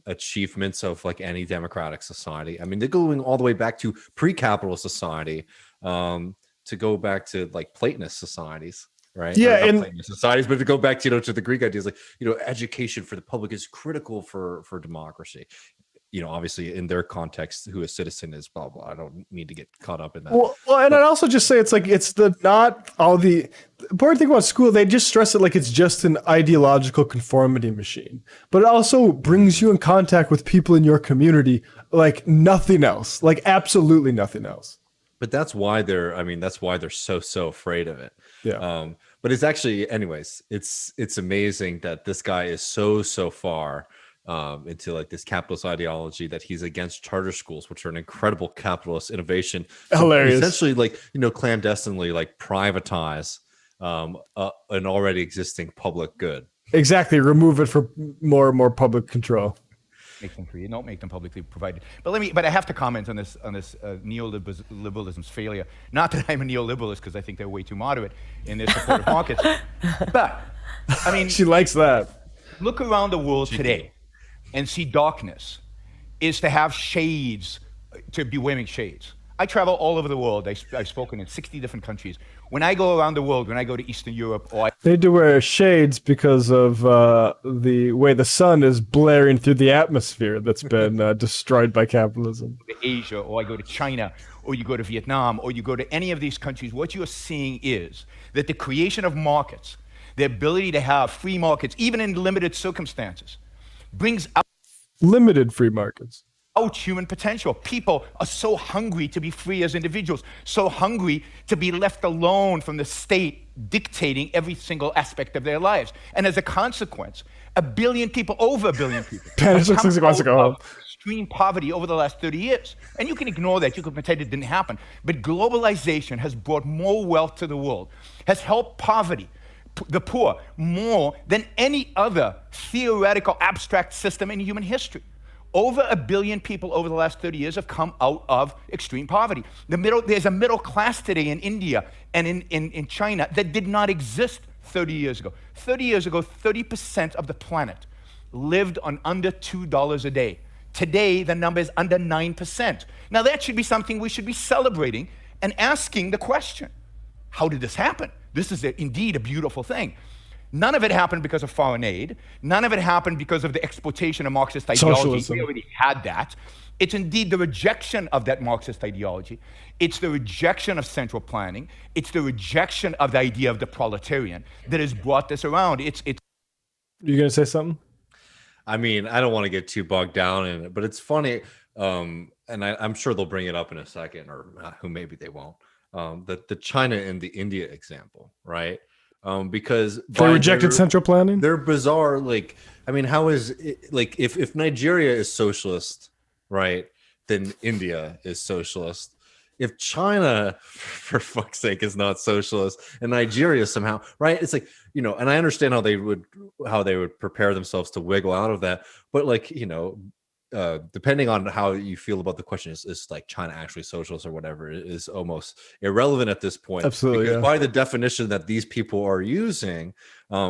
achievements of like any democratic society. I mean, they're going all the way back to pre-capitalist society, to go back to like Platonist societies, right? Yeah, and Platonist societies, but to go back to the Greek ideas, like education for the public is critical for democracy. obviously in their context, who a citizen is, blah, blah. I don't need to get caught up in that. Well, and I'd also just say it's like it's not all the important thing about school. They just stress it like it's just an ideological conformity machine, but it also brings you in contact with people in your community like nothing else, like absolutely nothing else. But that's why they're so afraid of it. Yeah. But it's actually, anyways, it's amazing that this guy is so far into like this capitalist ideology that he's against charter schools, which are an incredible capitalist innovation. Hilarious. Essentially, like, clandestinely, like privatize an already existing public good. Exactly. Remove it for more and more public control. Make them free, don't make them publicly provided. But I have to comment on this neoliberalism's failure. Not that I'm a neoliberalist, because I think they're way too moderate in their support of markets. But I mean, She likes that. look around the world today and see darkness is to have shades, to be wearing shades. I travel all over the world. I've spoken in 60 different countries. When I go around the world, when I go to Eastern Europe, or They need to wear shades because of the way the sun is blaring through the atmosphere that's been destroyed by capitalism. to Asia, or I go to China, or you go to Vietnam, or you go to any of these countries, what you are seeing is that the creation of markets, the ability to have free markets, even in limited circumstances, brings Limited free markets. out human potential. People are so hungry to be free as individuals, so hungry to be left alone from the state dictating every single aspect of their lives. And as a consequence, over a billion people, Panitch looks like he wants to go home. extreme poverty over the last 30 years. And you can ignore that, you can pretend it didn't happen. But globalization has brought more wealth to the world, has helped the poor, more than any other theoretical abstract system in human history. Over a billion people over the last 30 years have come out of extreme poverty. There's a middle class today in India and in China that did not exist 30 years ago. 30 years ago, 30% of the planet lived on under $2 a day. Today, the number is under 9%. Now, that should be something we should be celebrating and asking the question, how did this happen? This is indeed a beautiful thing. None of it happened because of foreign aid. None of it happened because of the exploitation of Marxist ideology. Socialism. We already had that. It's indeed the rejection of that Marxist ideology. It's the rejection of central planning. It's the rejection of the idea of the proletarian that has brought this around. It's You gonna say something? I mean, I don't want to get too bogged down in it, but it's funny, and I'm sure they'll bring it up in a second, or who maybe they won't. The China and the India example, right? Because They rejected central planning? They're bizarre. Like, I mean, how is it, like, if Nigeria is socialist, right, then India is socialist. If China, for fuck's sake, is not socialist, and Nigeria somehow, right? It's like, and I understand how they would prepare themselves to wiggle out of that, but like, depending on how you feel about the question, is like China actually socialist or whatever, is almost irrelevant at this point. Absolutely, because yeah. by the definition that these people are using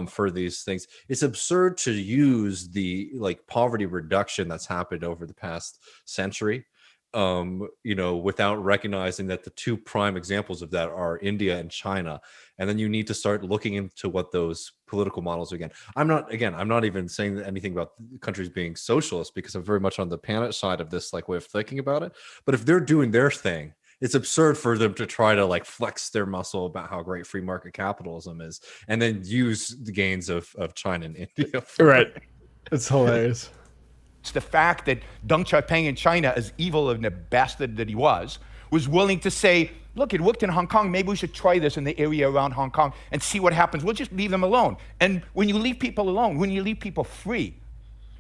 for these things, it's absurd to use the like poverty reduction that's happened over the past century, without recognizing that the two prime examples of that are India and China. And then you need to start looking into what those political models are. I'm not even saying anything about countries being socialist, because I'm very much on the Panitch side of this like way of thinking about it. But if they're doing their thing, it's absurd for them to try to like flex their muscle about how great free market capitalism is, and then use the gains of China and India. Right. It's hilarious. It's the fact that Deng Xiaoping in China, as evil and a bastard that he was willing to say, look, it worked in Hong Kong, maybe we should try this in the area around Hong Kong and see what happens. We'll just leave them alone. And when you leave people alone, when you leave people free,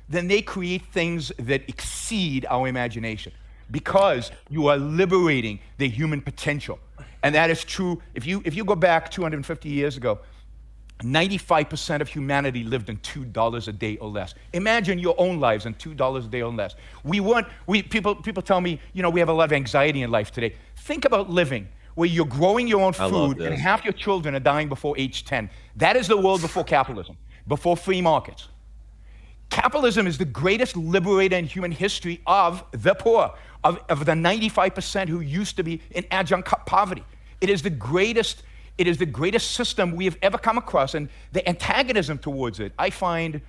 then they create things that exceed our imagination, because you are liberating the human potential. And that is true. If you go back 250 years ago, 95% of humanity lived on $2 a day or less. Imagine your own lives on $2 a day or less. People tell me, we have a lot of anxiety in life today. Think about living where you're growing your own food and half your children are dying before age 10. That is the world before capitalism, before free markets. Capitalism is the greatest liberator in human history of the poor, of the 95% who used to be in adjunct poverty. It is the greatest system we have ever come across, and the antagonism towards it I find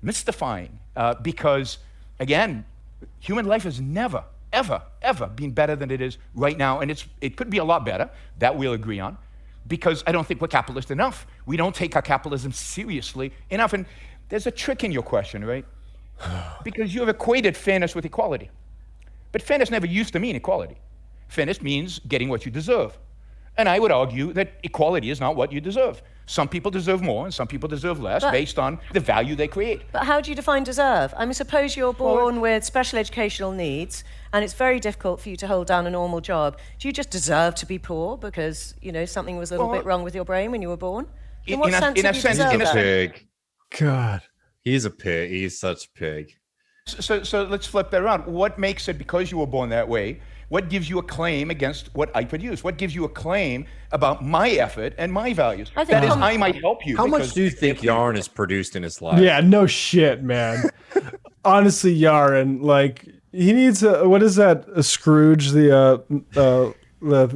mystifying, because, again, Human life has never, ever, ever been better than it is right now, and it could be a lot better, that we'll agree on, because I don't think we're capitalist enough. We don't take our capitalism seriously enough, and there's a trick in your question, right? Because you have equated fairness with equality. But fairness never used to mean equality. Fairness means getting what you deserve. And I would argue that equality is not what you deserve. Some people deserve more and some people deserve less based on the value they create. But how do you define deserve? I mean, suppose you're born with special educational needs and it's very difficult for you to hold down a normal job. Do you just deserve to be poor because, something was a little bit wrong with your brain when you were born? In what sense do you deserve that? Pig. God. He's a pig. He's such a pig. So let's flip that around. What makes it, because you were born that way, what gives you a claim against what I produce? What gives you a claim about my effort and my values? That is, I might help you. How much do you think Yarn has produced in his life? Yeah, no shit, man. Honestly, Yaron, he needs what is that? A Scrooge, the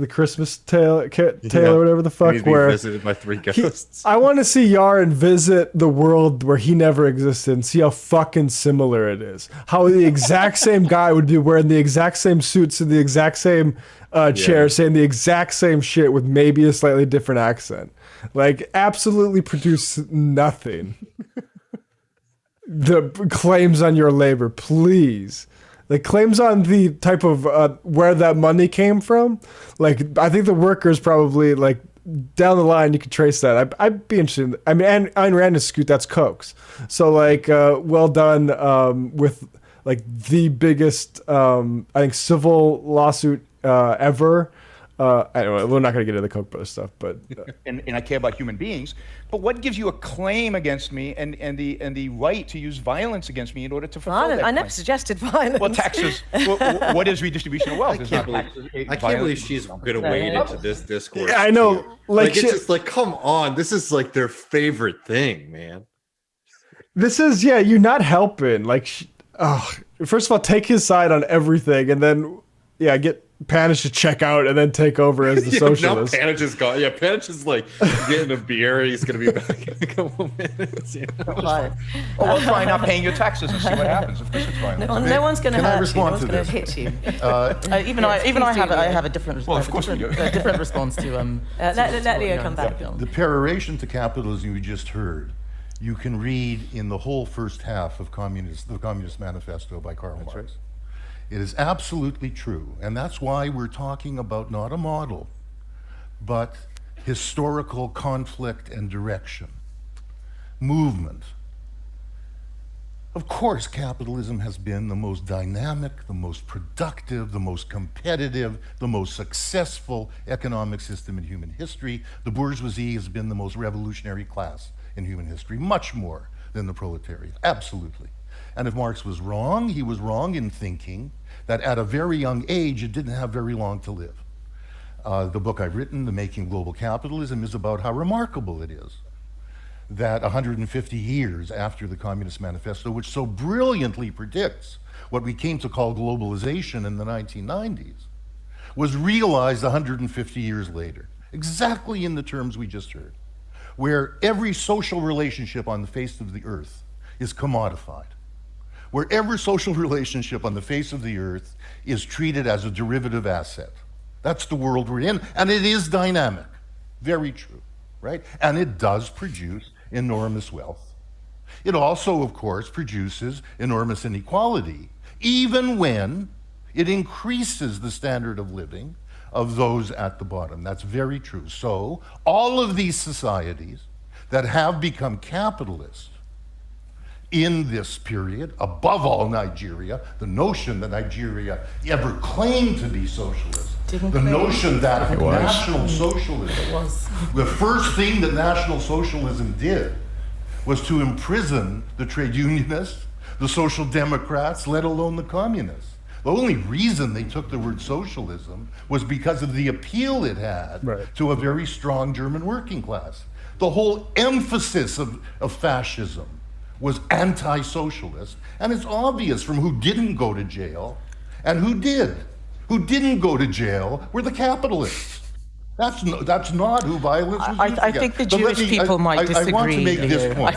Christmas tale or whatever the fuck. Where visited by three ghosts. I want to see Yaron visit the world where he never existed and see how fucking similar it is. How the exact same guy would be wearing the exact same suits and the exact same chair, saying the exact same shit with maybe a slightly different accent. Absolutely produce nothing. The claims on your labor, please. Claims on the type of where that money came from. I think the workers probably down the line you could trace that. I'd be interested. I mean, Ayn Rand is scoot. That's Cokes. So well done with the biggest I think civil lawsuit ever. Anyway, we're not going to get into the Koch brothers stuff, but and I care about human beings. But what gives you a claim against me and the right to use violence against me in order to fulfill that I never claim? suggested violence. Well, taxes. What is redistribution of wealth? I can't believe she's going to wade into this discourse. Yeah, I know. It's just come on. This is their favorite thing, man. This is you're not helping. First of all, take his side on everything, and then get Panitch to check out and then take over as the socialist. Now Panitch is gone. Yeah, Panitch is getting a beer. He's going to be back in a couple minutes. We'll try not paying your taxes and see what happens. Of course it's fine. No one's going to hurt you. No one's going to this? hit you. I have a different Well, of course we do. a different response to let Leo come back. The peroration to capitalism you just heard, you can read in the whole first half of the Communist Manifesto by Karl Marx. Right. It is absolutely true, and that's why we're talking about not a model, but historical conflict and direction, movement. Of course, capitalism has been the most dynamic, the most productive, the most competitive, the most successful economic system in human history. The bourgeoisie has been the most revolutionary class in human history, much more than the proletariat, absolutely. And if Marx was wrong, he was wrong in thinking that at a very young age, it didn't have very long to live. The book I've written, The Making Global Capitalism, is about how remarkable it is that 150 years after the Communist Manifesto, which so brilliantly predicts what we came to call globalization in the 1990s, was realized 150 years later, exactly in the terms we just heard, where every social relationship on the face of the earth is commodified, where every social relationship on the face of the earth is treated as a derivative asset. That's the world we're in, and it is dynamic. Very true, right? And it does produce enormous wealth. It also, of course, produces enormous inequality, even when it increases the standard of living of those at the bottom. That's very true. So all of these societies that have become capitalist in this period, above all Nigeria, the notion that Nigeria ever claimed to be socialist, the notion that National Socialism, the first thing that National Socialism did was to imprison the trade unionists, the social democrats, let alone the communists. The only reason they took the word socialism was because of the appeal it had to a very strong German working class. The whole emphasis of fascism was anti-socialist, and it's obvious from who didn't go to jail and who did. Who didn't go to jail were the capitalists. That's not who violence was used I think the Jewish people might disagree. I want to make this point.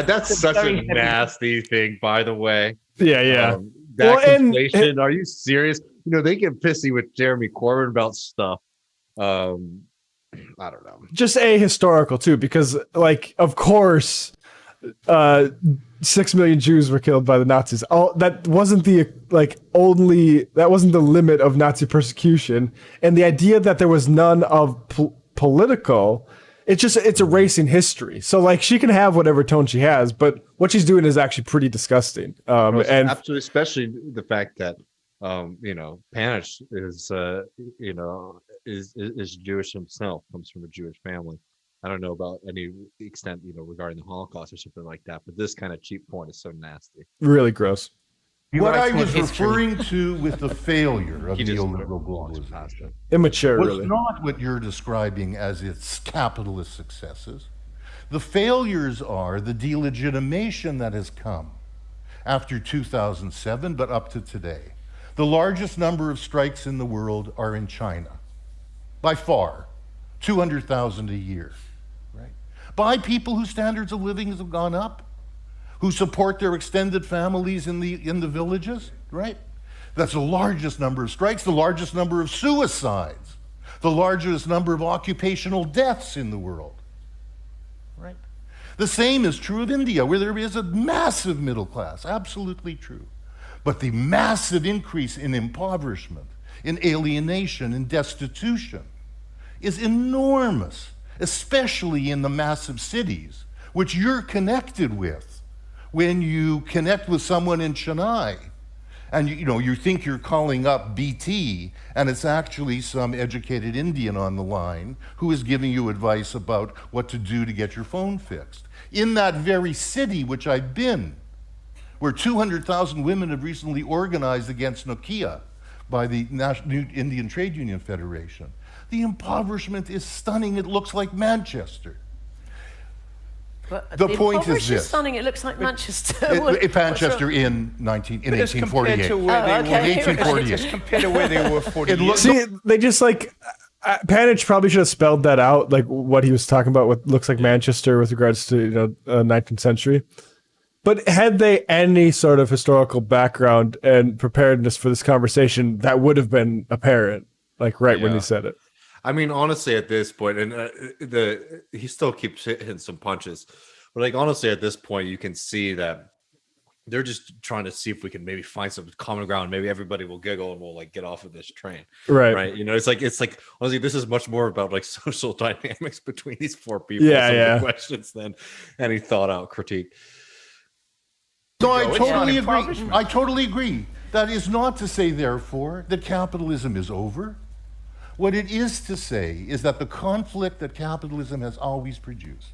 That's such a nasty thing, by the way. Yeah. back and inflation. Are you serious? They get pissy with Jeremy Corbyn about stuff. I don't know. Just ahistorical too, because of course, 6 million Jews were killed by the Nazis. That wasn't the limit of Nazi persecution, and the idea that there was none of political, it's erasing history. So she can have whatever tone she has, but what she's doing is actually pretty disgusting. And Absolutely, especially the fact that Panitch is Jewish himself, comes from a Jewish family. I don't know about any extent, regarding the Holocaust or something like that, but this kind of cheap point is so nasty. Really gross. What I was referring to with the failure of neoliberal globalization Immature, was really. not what you're describing as its capitalist successes. The failures are the delegitimation that has come after 2007, but up to today. The largest number of strikes in the world are in China, by far, 200,000 a year, right? By people whose standards of living have gone up, who support their extended families in the villages, right? That's the largest number of strikes, the largest number of suicides, the largest number of occupational deaths in the world, right? The same is true of India, where there is a massive middle class, absolutely true. But the massive increase in impoverishment, in alienation, in destitution is enormous, especially in the massive cities, which you're connected with. When you connect with someone in Chennai, and you think you're calling up BT, and it's actually some educated Indian on the line who is giving you advice about what to do to get your phone fixed. In that very city, which I've been, where 200,000 women have recently organized against Nokia by the National Indian Trade Union Federation, the impoverishment is stunning. It looks like Manchester. But The point is this. Stunning. It looks like Manchester. Manchester in 1848. To where they okay. were, 1848. just compared to where they were 40 years See, they just Panitch probably should have spelled that out, what he was talking about, what looks like Manchester with regards to 19th century. But had they any sort of historical background and preparedness for this conversation, that would have been apparent, when he said it. I mean, honestly, at this point, and he still keeps hitting some punches, but honestly, at this point, you can see that they're just trying to see if we can maybe find some common ground. Maybe everybody will giggle and we'll get off of this train, right? It's like honestly, this is much more about social dynamics between these four people. Yeah. The questions than any thought out critique. No, I totally agree. I totally agree. That is not to say, therefore, that capitalism is over. What it is to say is that the conflict that capitalism has always produced,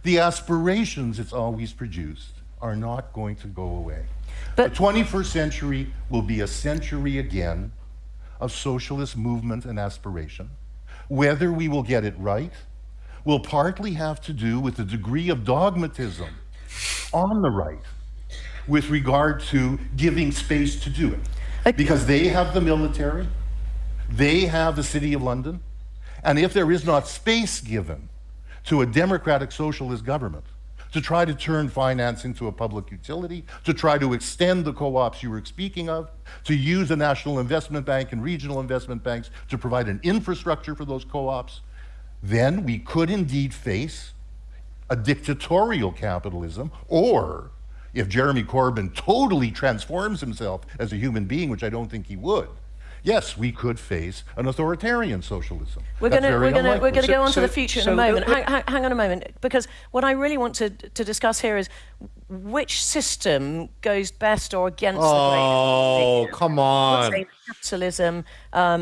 the aspirations it's always produced, are not going to go away. But the 21st century will be a century again of socialist movement and aspiration. Whether we will get it right will partly have to do with the degree of dogmatism on the right with regard to giving space to do it. Because they have the military, they have the City of London, and if there is not space given to a democratic socialist government to try to turn finance into a public utility, to try to extend the co-ops you were speaking of, to use the National Investment Bank and regional investment banks to provide an infrastructure for those co-ops, then we could indeed face a dictatorial capitalism, or if Jeremy Corbyn totally transforms himself as a human being, which I don't think he would, yes, we could face an authoritarian socialism. We're going to go on to the future in a moment. Hang on a moment, because what I really want to discuss here is which system goes best or against the grain. Oh, come on. Saying capitalism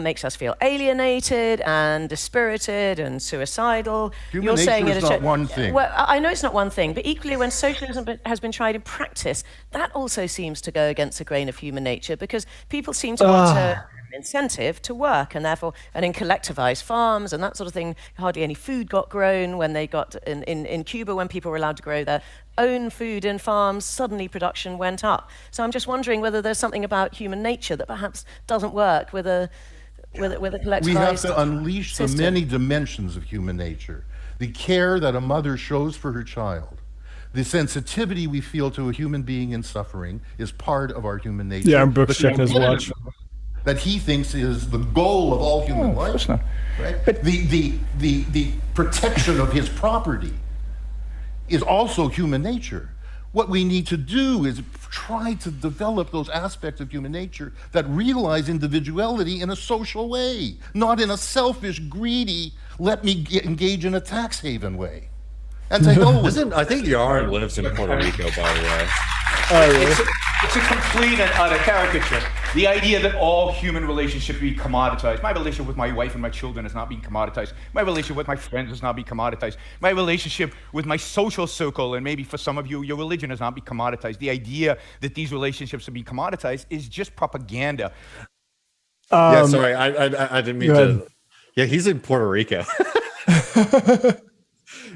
makes us feel alienated and dispirited and suicidal. Human nature is not one thing. Well, I know it's not one thing, but equally when socialism has been tried in practice, that also seems to go against the grain of human nature, because people seem to want to incentive to work, and therefore, and in collectivized farms and that sort of thing, hardly any food got grown. When they got in Cuba, when people were allowed to grow their own food in farms, suddenly production went up. So I'm just wondering whether there's something about human nature that perhaps doesn't work with a collectivized We have to unleash system. the many dimensions of human nature. The care that a mother shows for her child, The sensitivity we feel to a human being in suffering is part of our human nature. Yeah, and Brooks But the checking his watch. that he thinks is the goal of all human life. course not. Right? But the protection of his property is also human nature. What we need to do is try to develop those aspects of human nature that realize individuality in a social way, not in a selfish, greedy, let me engage in a tax haven way. And to hell with it. I think Yarn lives in Puerto Rico, by the way. It's a complete and utter caricature. The idea that all human relationships be commoditized. My relationship with my wife and my children is not being commoditized. My relationship with my friends is not being commoditized. My relationship with my social circle, and maybe for some of you, your religion is not being commoditized. The idea that these relationships are being commoditized is just propaganda. Yeah, sorry, I didn't mean to. Yeah, he's in Puerto Rico.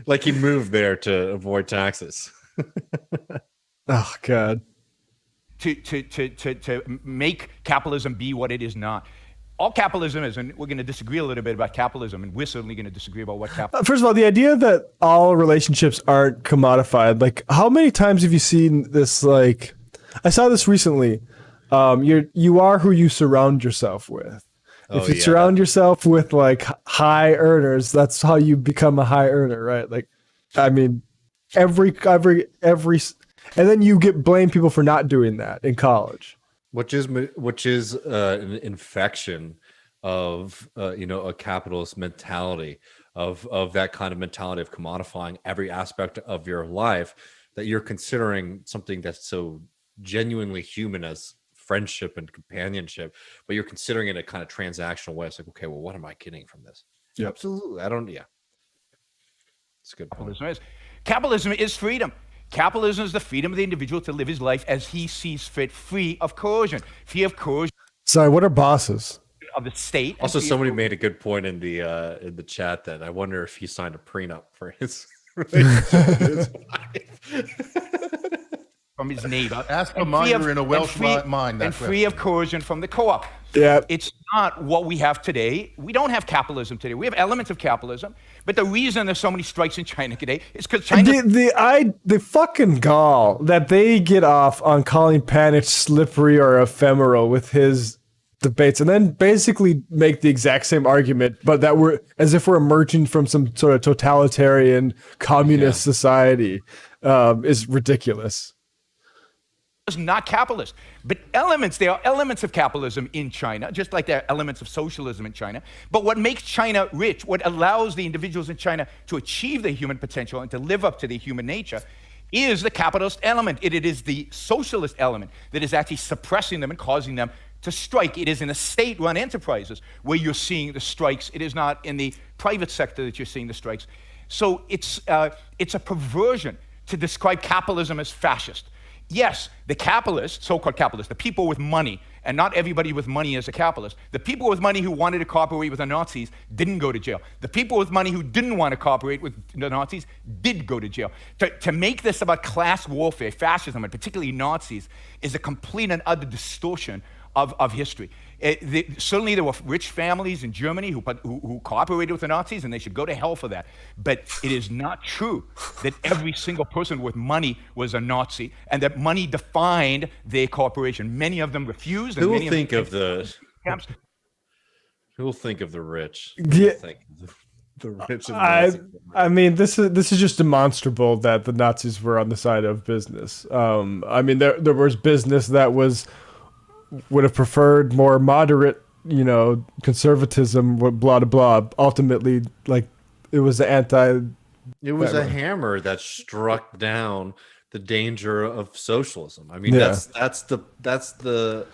Like he moved there to avoid taxes. Oh God. To make capitalism be what it is not. All capitalism is, and we're going to disagree a little bit about capitalism, and we're certainly going to disagree about what capitalism. First of all, the idea that all relationships aren't commodified. Like, how many times have you seen this? Like, I saw this recently. You are who you surround yourself with. If you surround yourself with like high earners, that's how you become a high earner, right? Like, I mean, every, and then you blame people for not doing that in college, which is an infection of a capitalist mentality, of that kind of mentality of commodifying every aspect of your life, that you're considering something that's so genuinely human as friendship and companionship, but you're considering it in a kind of transactional way. It's like, okay, well, what am I getting from this? Yep. Absolutely. It's a good point. Capitalism is freedom. Capitalism is the freedom of the individual to live his life as he sees fit, free of coercion. Free of coercion Sorry, what are bosses? of the state. Also, somebody made a good point in the chat that I wonder if he signed a prenup for his relationship with his wife. From his neighbor. Ask a miner in a Welsh mine. And free of coercion from the co-op. Yeah. It's not what we have today. We don't have capitalism today. We have elements of capitalism, but the reason there's so many strikes in China today is because China. The fucking gall that they get off on calling Panitch slippery or ephemeral with his debates, and then basically make the exact same argument, but that we're as if we're emerging from some sort of totalitarian communist society, is ridiculous. Is not capitalist, but there are elements of capitalism in China, just like there are elements of socialism in China. But what makes China rich, what allows the individuals in China to achieve their human potential and to live up to their human nature, is the capitalist element. It is the socialist element that is actually suppressing them and causing them to strike. It is in the state-run enterprises where you're seeing the strikes. It is not in the private sector that you're seeing the strikes. So it's a perversion to describe capitalism as fascist. Yes, the capitalists, so-called capitalists, the people with money, and not everybody with money is a capitalist. The people with money who wanted to cooperate with the Nazis didn't go to jail. The people with money who didn't want to cooperate with the Nazis did go to jail. To make this about class warfare, fascism, and particularly Nazis, is a complete and utter distortion of history. Certainly there were rich families in Germany who cooperated with the Nazis, and they should go to hell for that. But it is not true that every single person with money was a Nazi, and that money defined their cooperation. Many of them refused. Who will think of the rich? Yeah. The rich and I mean, this is just demonstrable that the Nazis were on the side of business. I mean, there was business that would have preferred more moderate, conservatism, blah, blah, blah. Ultimately, like, it was a hammer that struck down the danger of socialism. I mean, that's the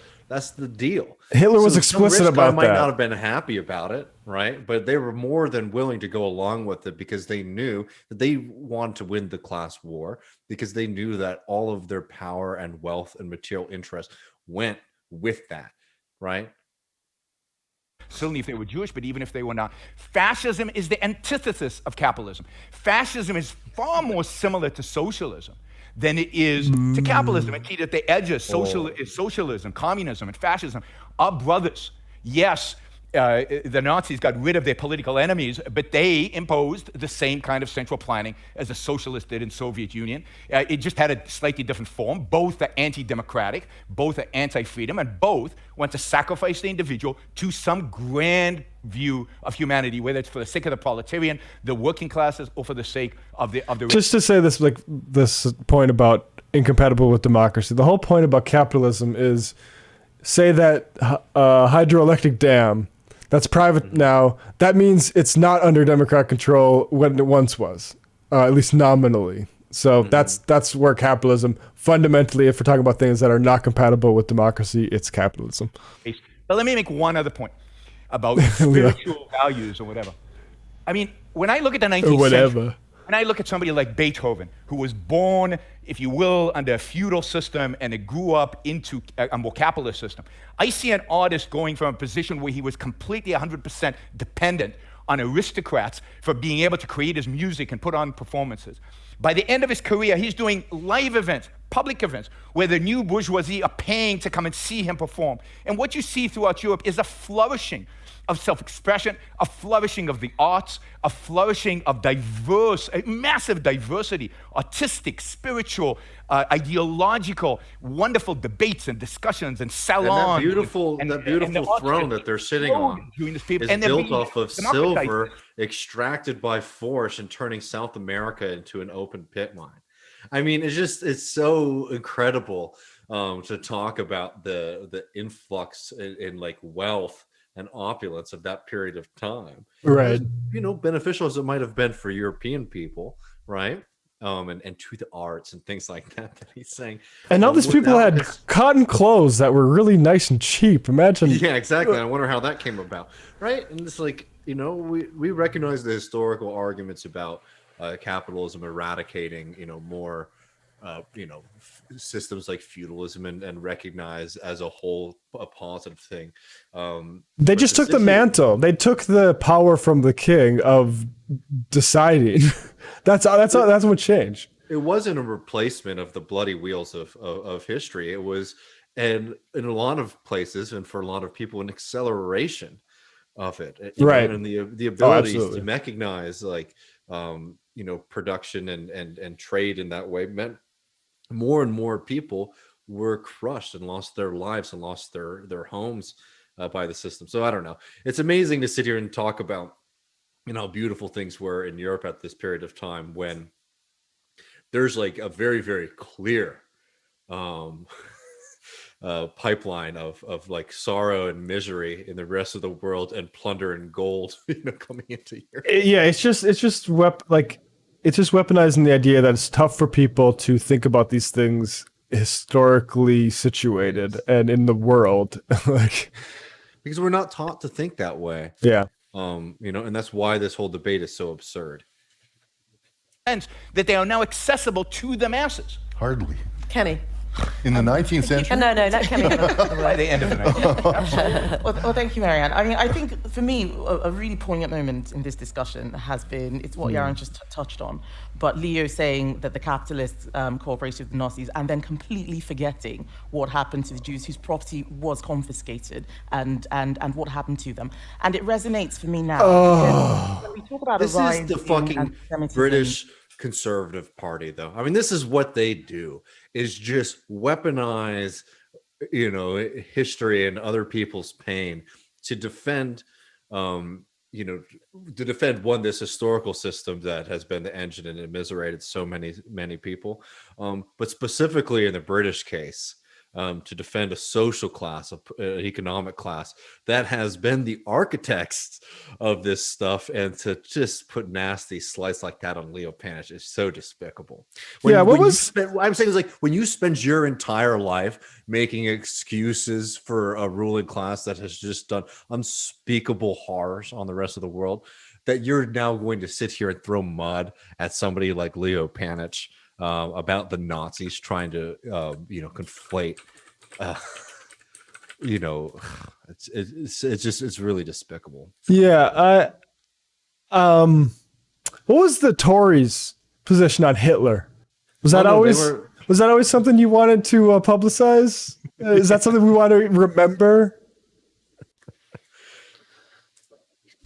deal. Hitler was explicit about that. Might not have been happy about it, right? But they were more than willing to go along with it because they knew that they wanted to win the class war, because they knew that all of their power and wealth and material interests went with that, right? Certainly if they were Jewish, but even if they were not. Fascism is the antithesis of capitalism. Fascism is far more similar to socialism than it is to capitalism. Indeed, at the edges, socialism, communism, and fascism are brothers. Yes, the Nazis got rid of their political enemies, but they imposed the same kind of central planning as the socialists did in Soviet Union. It just had a slightly different form. Both are anti-democratic, both are anti-freedom, and both want to sacrifice the individual to some grand view of humanity, whether it's for the sake of the proletarian, the working classes, or for the sake of the Just to say this, like this point about incompatible with democracy, the whole point about capitalism is, say that hydroelectric dam that's private now, that means it's not under democratic control when it once was, at least nominally. So that's where capitalism, fundamentally, if we're talking about things that are not compatible with democracy, it's capitalism. But let me make one other point about spiritual values or whatever. I mean, when I look at the 19th century, and I look at somebody like Beethoven, who was born, if you will, under a feudal system and it grew up into a more capitalist system, I see an artist going from a position where he was completely 100% dependent on aristocrats for being able to create his music and put on performances. By the end of his career, he's doing live events, public events, where the new bourgeoisie are paying to come and see him perform. And what you see throughout Europe is a flourishing of self-expression, a flourishing of the arts, a flourishing of massive diversity, artistic, spiritual, ideological, wonderful debates and discussions and salons. And that beautiful throne that they're sitting on is built off of silver extracted by force and turning South America into an open pit mine. I mean, it's so incredible to talk about the influx in like wealth and opulence of that period of time, right? Beneficial as it might have been for European people, right? And to the arts and things like that he's saying. And all these people had cotton clothes that were really nice and cheap. Imagine. Yeah, exactly. I wonder how that came about, right? And it's like, we recognize the historical arguments about capitalism eradicating, more systems like feudalism and recognize as a whole a positive thing. They just took the mantle. They took the power from the king of deciding. that's what changed. It wasn't a replacement of the bloody wheels of history. It was, and in a lot of places and for a lot of people, an acceleration of it. Right. And the ability to mechanize like production and trade in that way meant more and more people were crushed and lost their lives and lost their homes by the system. So I don't know. It's amazing to sit here and talk about how beautiful things were in Europe at this period of time when there's like a very, very clear pipeline of like sorrow and misery in the rest of the world and plunder and gold coming into Europe. Yeah, it's just weaponizing the idea that it's tough for people to think about these things historically situated and in the world, like because we're not taught to think that way. Yeah. And that's why this whole debate is so absurd. And that they are now accessible to the masses. Hardly. Kenny. In the 19th century? No, let Kenny have a By the end of the night. Absolutely. Well, thank you, Marianne. I mean, I think for me, a really poignant moment in this discussion has been, it's what Yaron just touched on, but Leo saying that the capitalists cooperated with the Nazis and then completely forgetting what happened to the Jews whose property was confiscated and what happened to them. And it resonates for me now. When we talk about this is the fucking British Conservative Party, though. I mean, this is what they do, is just weaponize history and other people's pain to defend this historical system that has been the engine and immiserated so many people, but specifically in the British case, to defend a social class, an economic class that has been the architects of this stuff, and to just put nasty slice like that on Leo Panitch is so despicable. I'm saying is like when you spend your entire life making excuses for a ruling class that has just done unspeakable horrors on the rest of the world, that you're now going to sit here and throw mud at somebody like Leo Panitch about the Nazis trying to conflate it's really despicable. Yeah. What was the Tories' position on Hitler? Was that always something you wanted to publicize? Is that something we want to remember?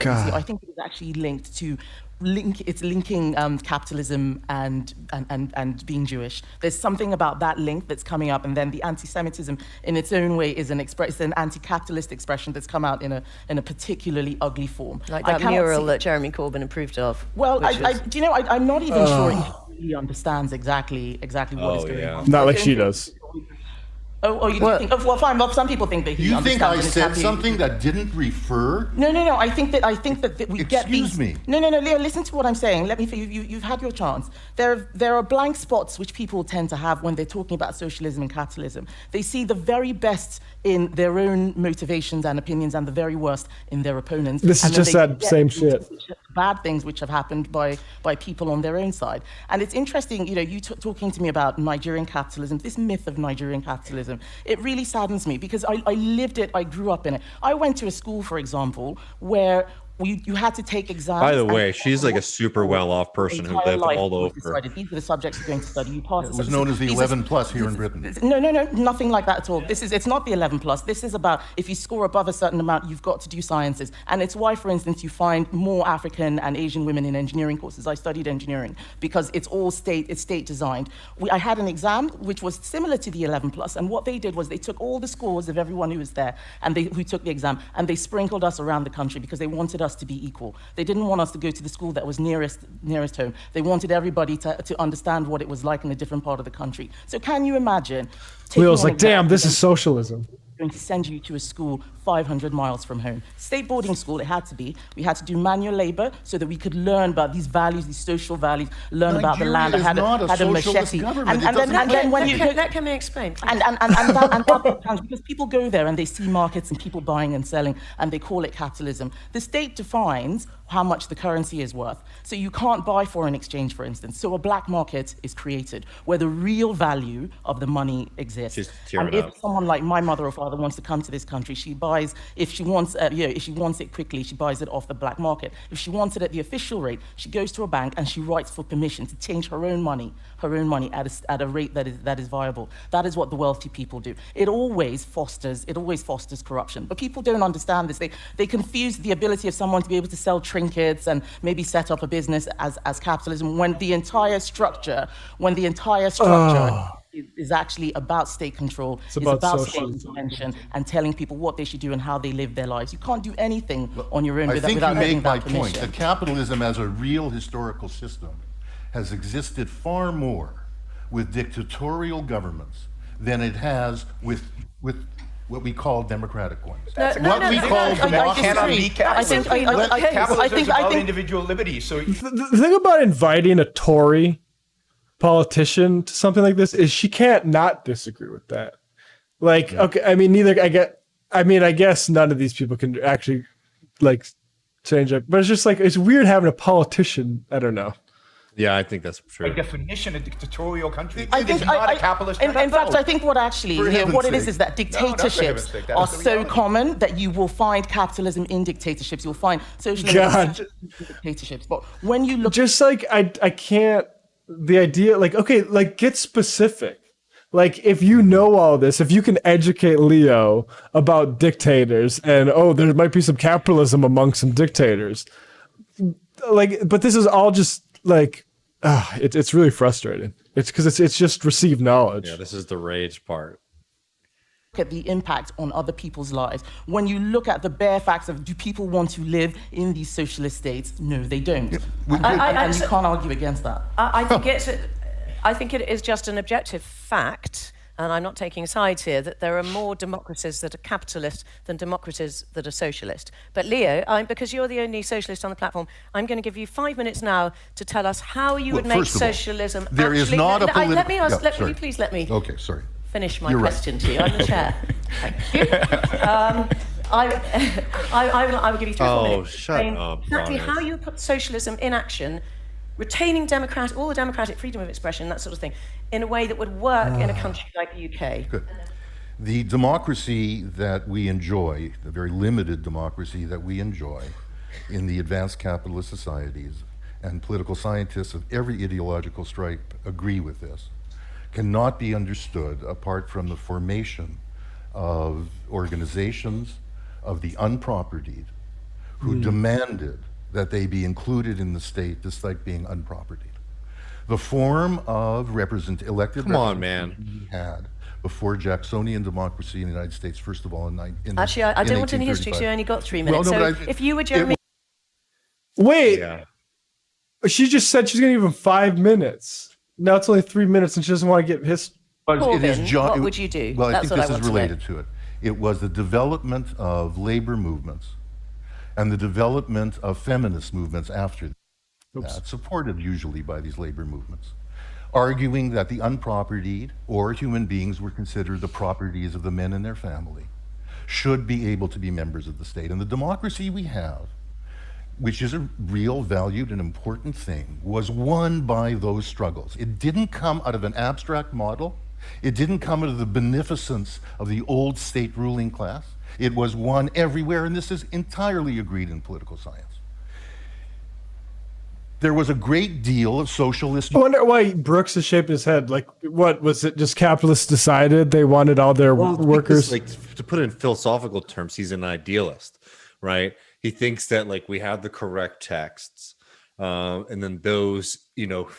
God. I think it is actually linked to it's linking capitalism and being Jewish. There's something about that link that's coming up, and then the anti-Semitism in its own way is an anti-capitalist expression that's come out in a particularly ugly form. Like I that cannot mural see- that Jeremy Corbyn approved of. Well, which is- do you know, I'm not even sure he really understands exactly what is going on. Not like she does. Oh, you do think? Well, fine. Well, some people think that he You think I understands and is said happy. something that didn't refer? No. I think that we get these. Excuse me. No, Leo. Listen to what I'm saying. Let me. You've had your chance. There are blank spots which people tend to have when they're talking about socialism and capitalism. They see the very best in their own motivations and opinions, and the very worst in their opponents. This is And then just they that get same these shit. Bad things which have happened by people on their own side. And it's interesting, you talking to me about Nigerian capitalism, this myth of Nigerian capitalism. It really saddens me because I lived it, I grew up in it. I went to a school, for example, where you had to take exams. By the way, and- she's like a super well-off person who entire lived life all was over. decided. These are the subjects you're going to study. You pass. It was known as the 11 plus here in Britain. No, nothing like that at all. It's not the 11 plus. This is about if you score above a certain amount, you've got to do sciences. And it's why, for instance, you find more African and Asian women in engineering courses. I studied engineering because it's state designed. I had an exam which was similar to the 11 plus, and what they did was they took all the scores of everyone who was there and who took the exam, and they sprinkled us around the country because they wanted us to be equal. They didn't want us to go to the school that was nearest home. They wanted everybody to understand what it was like in a different part of the country. So can you imagine? Leo's like, damn, this is socialism. Going to send you to a school 500 miles from home. State boarding school, it had to be. We had to do manual labor so that we could learn about these values, these social values, learn about the land. Nigeria is not a had a socialist machete. government. And then when you Let Camille explain. and that becomes because people go there and they see markets and people buying and selling and they call it capitalism. The state defines how much the currency is worth. So you can't buy foreign exchange, for instance. So a black market is created where the real value of the money exists. She's tearing And if up. someone like my mother or father wants to come to this country, she buys, if she wants it quickly, she buys it off the black market. If she wants it at the official rate, she goes to a bank and she writes for permission to change her own money at a rate that is viable. That is what the wealthy people do. It always fosters corruption. But people don't understand this. They confuse the ability of someone to be able to sell trinkets and maybe set up a business as capitalism when the entire structure is actually about state control. It's about about state socialism. intervention and telling people what they should do and how they live their lives. You can't do anything on your own I think without you having make my that point. permission. That capitalism as a real historical system has existed far more with dictatorial governments than it has with what we call democratic ones. What we call I democracy. Cannot be disagree. capitalism. Capitalism is about think- individual liberty. So The thing about inviting a Tory politician to something like this is she can't not disagree with that. Like, okay, I mean, I guess none of these people can actually like change it, but it's just like, it's weird having a politician. I don't know. Yeah, I think that's by true. definition, a dictatorial country I is think not a capitalist In country. fact, I think what actually, For heaven's what it is sake. that not for dictatorships heaven's sake. That are is the so reality. common that you will find capitalism in dictatorships. You'll find socialism God. in dictatorships. But when you look, Just like, I can't, the idea, like, okay, like get specific. Like, if you know all this, if you can educate Leo about dictators and, oh, there might be some capitalism among some dictators. Like, but this is all just like, it's really frustrating. It's because it's just received knowledge. Yeah, this is the rage part. at the impact on other people's lives. When you look at the bare facts of do people want to live in these socialist states? No, they don't. And you can't argue against that. I think it is just an objective fact, and I'm not taking sides here, that there are more democracies that are capitalist than democracies that are socialist. But Leo, because you're the only socialist on the platform, I'm going to give you 5 minutes now to tell us how you would make first of all, socialism there is actually... not a Let me political... ask, Yeah, will you please let me Okay, sorry. finish my You're right. question to you? I'm the chair. Thank you. I will give you 3 or 4 minutes. to shut explain up, exactly Panitch. how you put socialism in action, retaining all the democratic freedom of expression, that sort of thing, in a way that would work in a country like the UK. Good. The democracy that we enjoy, the very limited democracy that we enjoy in the advanced capitalist societies, and political scientists of every ideological stripe agree with this, cannot be understood apart from the formation of organizations of the unpropertied who demanded that they be included in the state just like being unpropertied. The form of elected Come on, representation we had before Jacksonian democracy in the United States, first of all, Actually, I don't want any history, 'cause you only got 3 minutes. So if you were Jeremy... Wait, Yeah. she just said she's going to give him 5 minutes. Now it's only 3 minutes and she doesn't want to get his. But Corbyn, what would you do? Well, I That's think what this I is want to know. related to it. It was the development of labor movements and the development of feminist movements after that, supported usually by these labor movements, arguing that the unpropertied or human beings were considered the properties of the men in their family, should be able to be members of the state. And the democracy we have, which is a real valued and important thing, was won by those struggles. It didn't come out of an abstract model. It didn't come out of the beneficence of the old state ruling class. It was won everywhere, and this is entirely agreed in political science. There was a great deal of socialist... I wonder why Brooks is shaking his head. Like, what was it? Just capitalists decided they wanted all their workers. Because, like, to put it in philosophical terms, he's an idealist, right? He thinks that like we have the correct texts, and then those,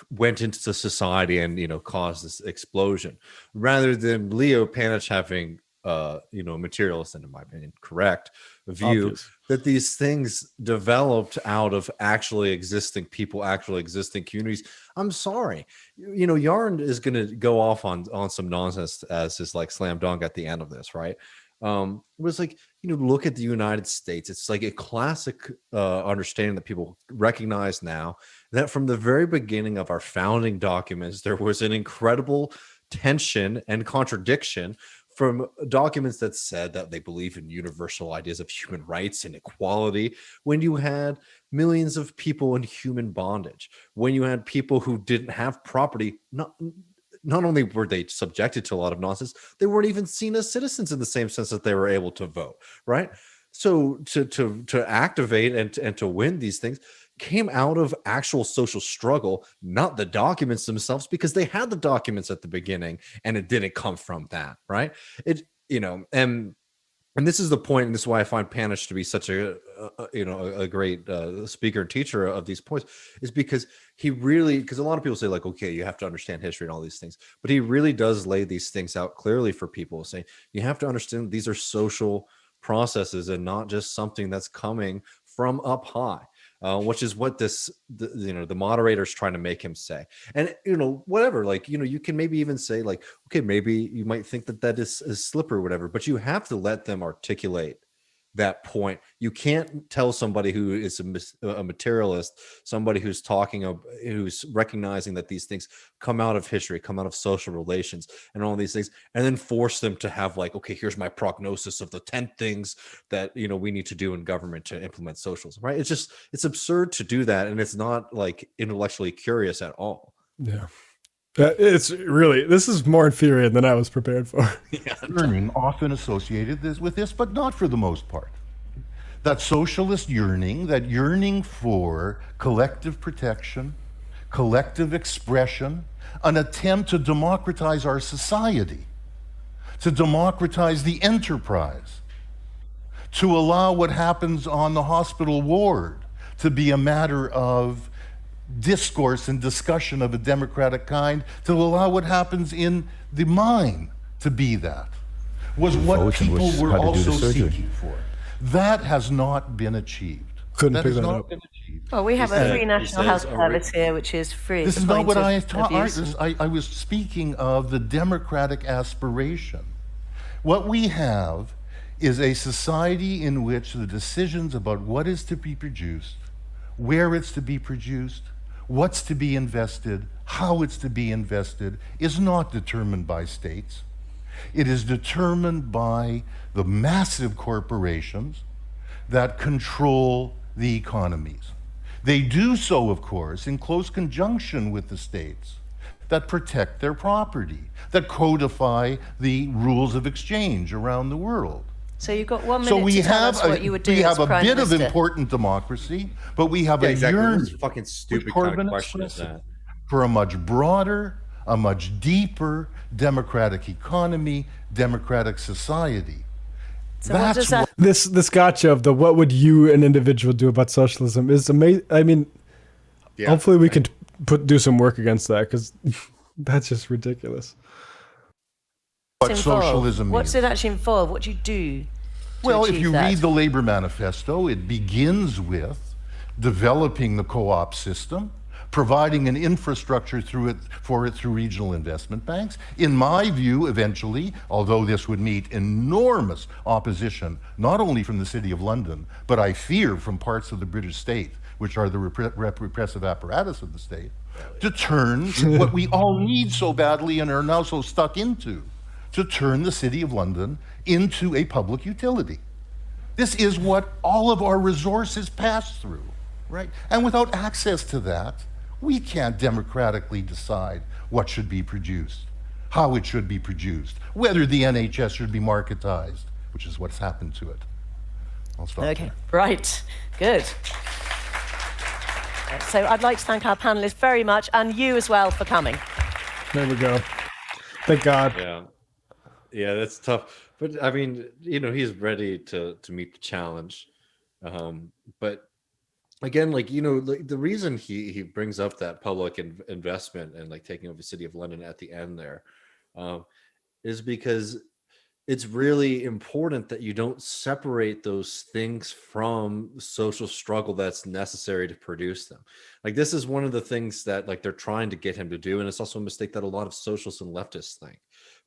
went into the society and caused this explosion, rather than Leo Panitch having materialist and, in my opinion, correct view Obvious. that these things developed out of actually existing people, actually existing communities. I'm sorry, Yarn is going to go off on some nonsense as his like slam dunk at the end of this, right? It was like, look at the United States. It's like a classic understanding that people recognize now, that from the very beginning of our founding documents, there was an incredible tension and contradiction from documents that said that they believe in universal ideas of human rights and equality, when you had millions of people in human bondage, when you had people who didn't have property. Not only were they subjected to a lot of nonsense, they weren't even seen as citizens in the same sense that they were able to vote, right? So to activate and to win these things came out of actual social struggle, not the documents themselves, because they had the documents at the beginning and it didn't come from that, right? And this is the point, and this is why I find Panitch to be such a great speaker and teacher of these points, is because because a lot of people say like, okay, you have to understand history and all these things, but he really does lay these things out clearly for people, saying you have to understand these are social processes and not just something that's coming from up high. Which is what the moderator's trying to make him say. And, whatever, like, you can maybe even say like, okay, maybe you might think that is slippery or whatever, but you have to let them articulate that point. You can't tell somebody who is a materialist, somebody who's who's recognizing that these things come out of history, come out of social relations and all these things, and then force them to have like, okay, here's my prognosis of the 10 things that, we need to do in government to implement socialism, right? It's absurd to do that. And it's not like intellectually curious at all. Yeah. This is more infuriating than I was prepared for. Yearning often associated with this, but not for the most part. That socialist yearning, that yearning for collective protection, collective expression, an attempt to democratize our society, to democratize the enterprise, to allow what happens on the hospital ward to be a matter of discourse and discussion of a democratic kind, to allow what happens in the mind to be that, was what people were also seeking for. That has not been achieved. Couldn't pick that up. Well, we have a free national health service here, which is free. This is not what I taught. I was speaking of the democratic aspiration. What we have is a society in which the decisions about what is to be produced, where it's to be produced, what's to be invested, how it's to be invested, is not determined by states. It is determined by the massive corporations that control the economies. They do so, of course, in close conjunction with the states that protect their property, that codify the rules of exchange around the world. So you've got 1 minute So we to tell have us what you would do we as have a Prime bit of Minister. important democracy, but we have a Exactly. yearning, What fucking stupid which kind Corbyn of question is expresses, that? for a much broader, a much deeper democratic economy, democratic society. So what does that? This gotcha of the what would you, an individual, do about socialism is amazing. I mean, Yeah, hopefully we could do some work against that, because that's just ridiculous. What involve? socialism What's means. it actually involve? What do you do? To Well, if achieve you that? read the Labor Manifesto, it begins with developing the co-op system, providing an infrastructure through regional investment banks. In my view, eventually, although this would meet enormous opposition, not only from the City of London, but I fear from parts of the British state, which are the repressive apparatus of the state, to turn what we all need so badly and are now so stuck into, to turn the City of London into a public utility. This is what all of our resources pass through, right? And without access to that, we can't democratically decide what should be produced, how it should be produced, whether the NHS should be marketized, which is what's happened to it. I'll stop Okay, there. right, good. So I'd like to thank our panelists very much, and you as well for coming. There we go. Thank God. Yeah, that's tough. But I mean, he's ready to meet the challenge. But again, like, like the reason he brings up that public investment and like taking over the City of London at the end there, is because it's really important that you don't separate those things from social struggle that's necessary to produce them. Like, this is one of the things that like they're trying to get him to do, and it's also a mistake that a lot of socialists and leftists think,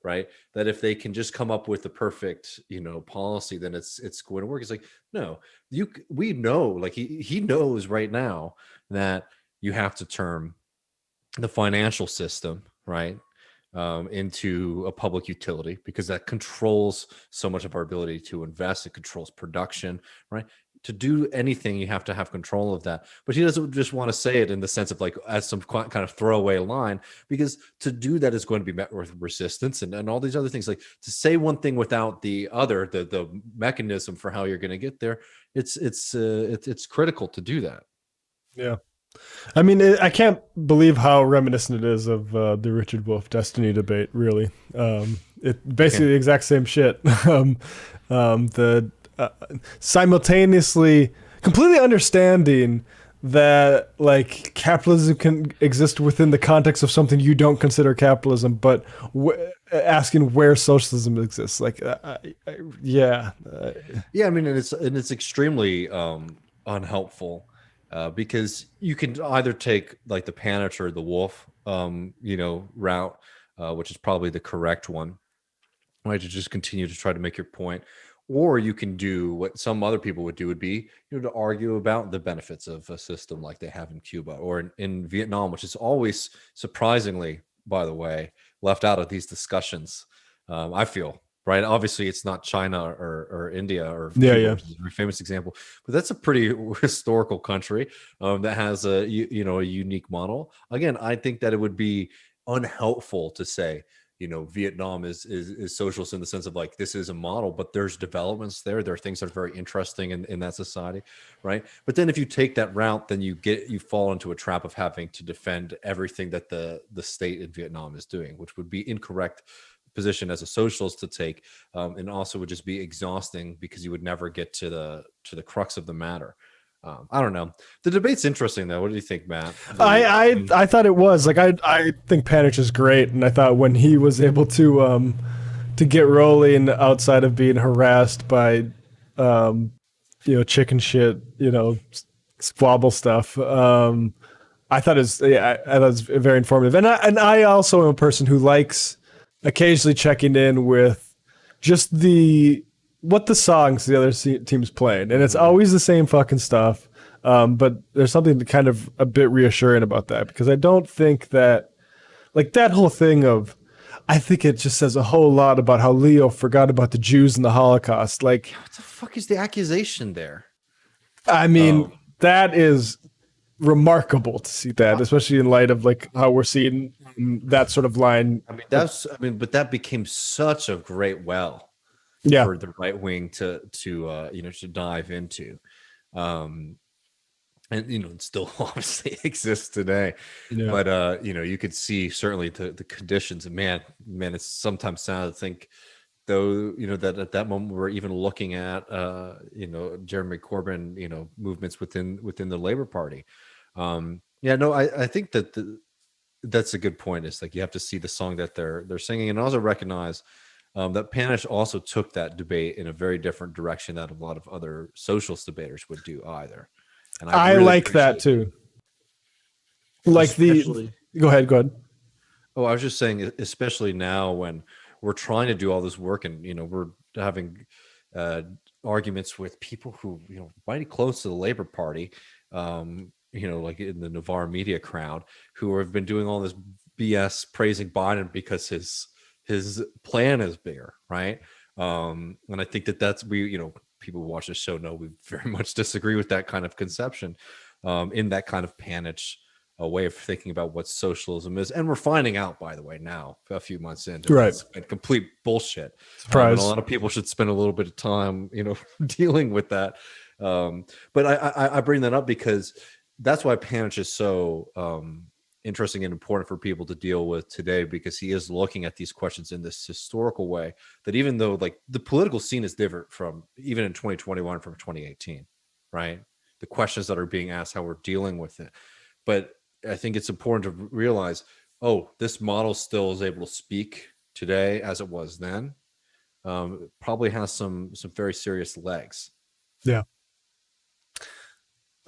right? That if they can just come up with the perfect policy, then it's going to work. It's like, no, we know, like he knows right now that you have to turn the financial system, right, into a public utility, because that controls so much of our ability to invest. It controls production, right? To do anything, you have to have control of that. But he doesn't just want to say it in the sense of like as some kind of throwaway line, because to do that is going to be met with resistance and all these other things. Like, to say one thing without the other, the mechanism for how you're going to get there, it's critical to do that. Yeah. I mean, I can't believe how reminiscent it is of the Richard Wolff Destiny debate, really. It basically the exact same shit. The simultaneously completely understanding that like capitalism can exist within the context of something you don't consider capitalism, but asking where socialism exists. Like, yeah. Yeah, I mean, and it's extremely unhelpful. Because you can either take like the Panitch or the Wolff, route, which is probably the correct one, right? To just continue to try to make your point, or you can do what some other people would do, would be, to argue about the benefits of a system like they have in Cuba or in Vietnam, which is always surprisingly, by the way, left out of these discussions. I feel. Right. Obviously, it's not China or India or Cuba, which is a very famous example, but that's a pretty historical country that has a unique model. Again, I think that it would be unhelpful to say, Vietnam is socialist in the sense of like, this is a model, but there's developments there. There are things that are very interesting in that society. Right. But then if you take that route, then you fall into a trap of having to defend everything that the state in Vietnam is doing, which would be incorrect position as a socialist to take, and also would just be exhausting because you would never get to the crux of the matter. I don't know. The debate's interesting though. What do you think, Matt? I thought it was like I think Panitch is great, and I thought when he was able to get rolling outside of being harassed by chicken shit, squabble stuff. I thought it was very informative, and I also am a person who likes occasionally checking in with just what the songs the other team's playing, and it's always the same fucking stuff. But there's something kind of a bit reassuring about that, because I don't think that like that whole thing of, I think it just says a whole lot about how Leo forgot about the Jews and the Holocaust. Like, what the fuck is the accusation there? I mean, that is remarkable to see that, especially in light of like how we're seeing that sort of line. But that became such a great well for the right wing to dive into, and it still obviously exists today. But you could see certainly the conditions, and man, it's sometimes sad to think though, that at that moment we're even looking at, Jeremy Corbyn, movements within the Labor Party. Yeah, no, I think that that's a good point. It's like you have to see the song that they're singing, and also recognize that Panitch also took that debate in a very different direction that a lot of other socialist debaters would do either. And I really like that appreciate- too. Like Especially- go ahead. Oh, I was just saying, especially now when we're trying to do all this work, and we're having arguments with people who mighty close to the Labor Party, like in the Navarre media crowd, who have been doing all this BS praising Biden because his plan is bigger, right? And I think that's people who watch this show know we very much disagree with that kind of conception, in that kind of Panitch a way of thinking about what socialism is. And we're finding out, by the way, now a few months into Right. it's been complete bullshit. Surprise. And a lot of people should spend a little bit of time, dealing with that. But I bring that up because that's why Panitch is so interesting and important for people to deal with today, because he is looking at these questions in this historical way that even though like the political scene is different from even in 2021 from 2018, right? The questions that are being asked, how we're dealing with it. But I think it's important to realize, this model still is able to speak today as it was then. It probably has some very serious legs. Yeah.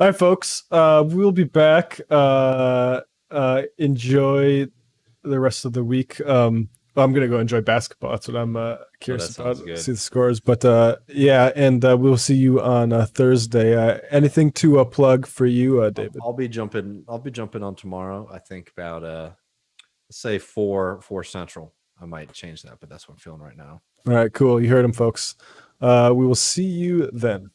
All right, folks. We'll be back. Enjoy the rest of the week. I'm gonna go enjoy basketball. That's what I'm curious that about. sounds good. See the scores, but yeah, and we'll see you on Thursday. Anything to plug for you, David? I'll be jumping on tomorrow. I think about let's say 4 Central. I might change that, but that's what I'm feeling right now. All right, cool. You heard him, folks. We will see you then.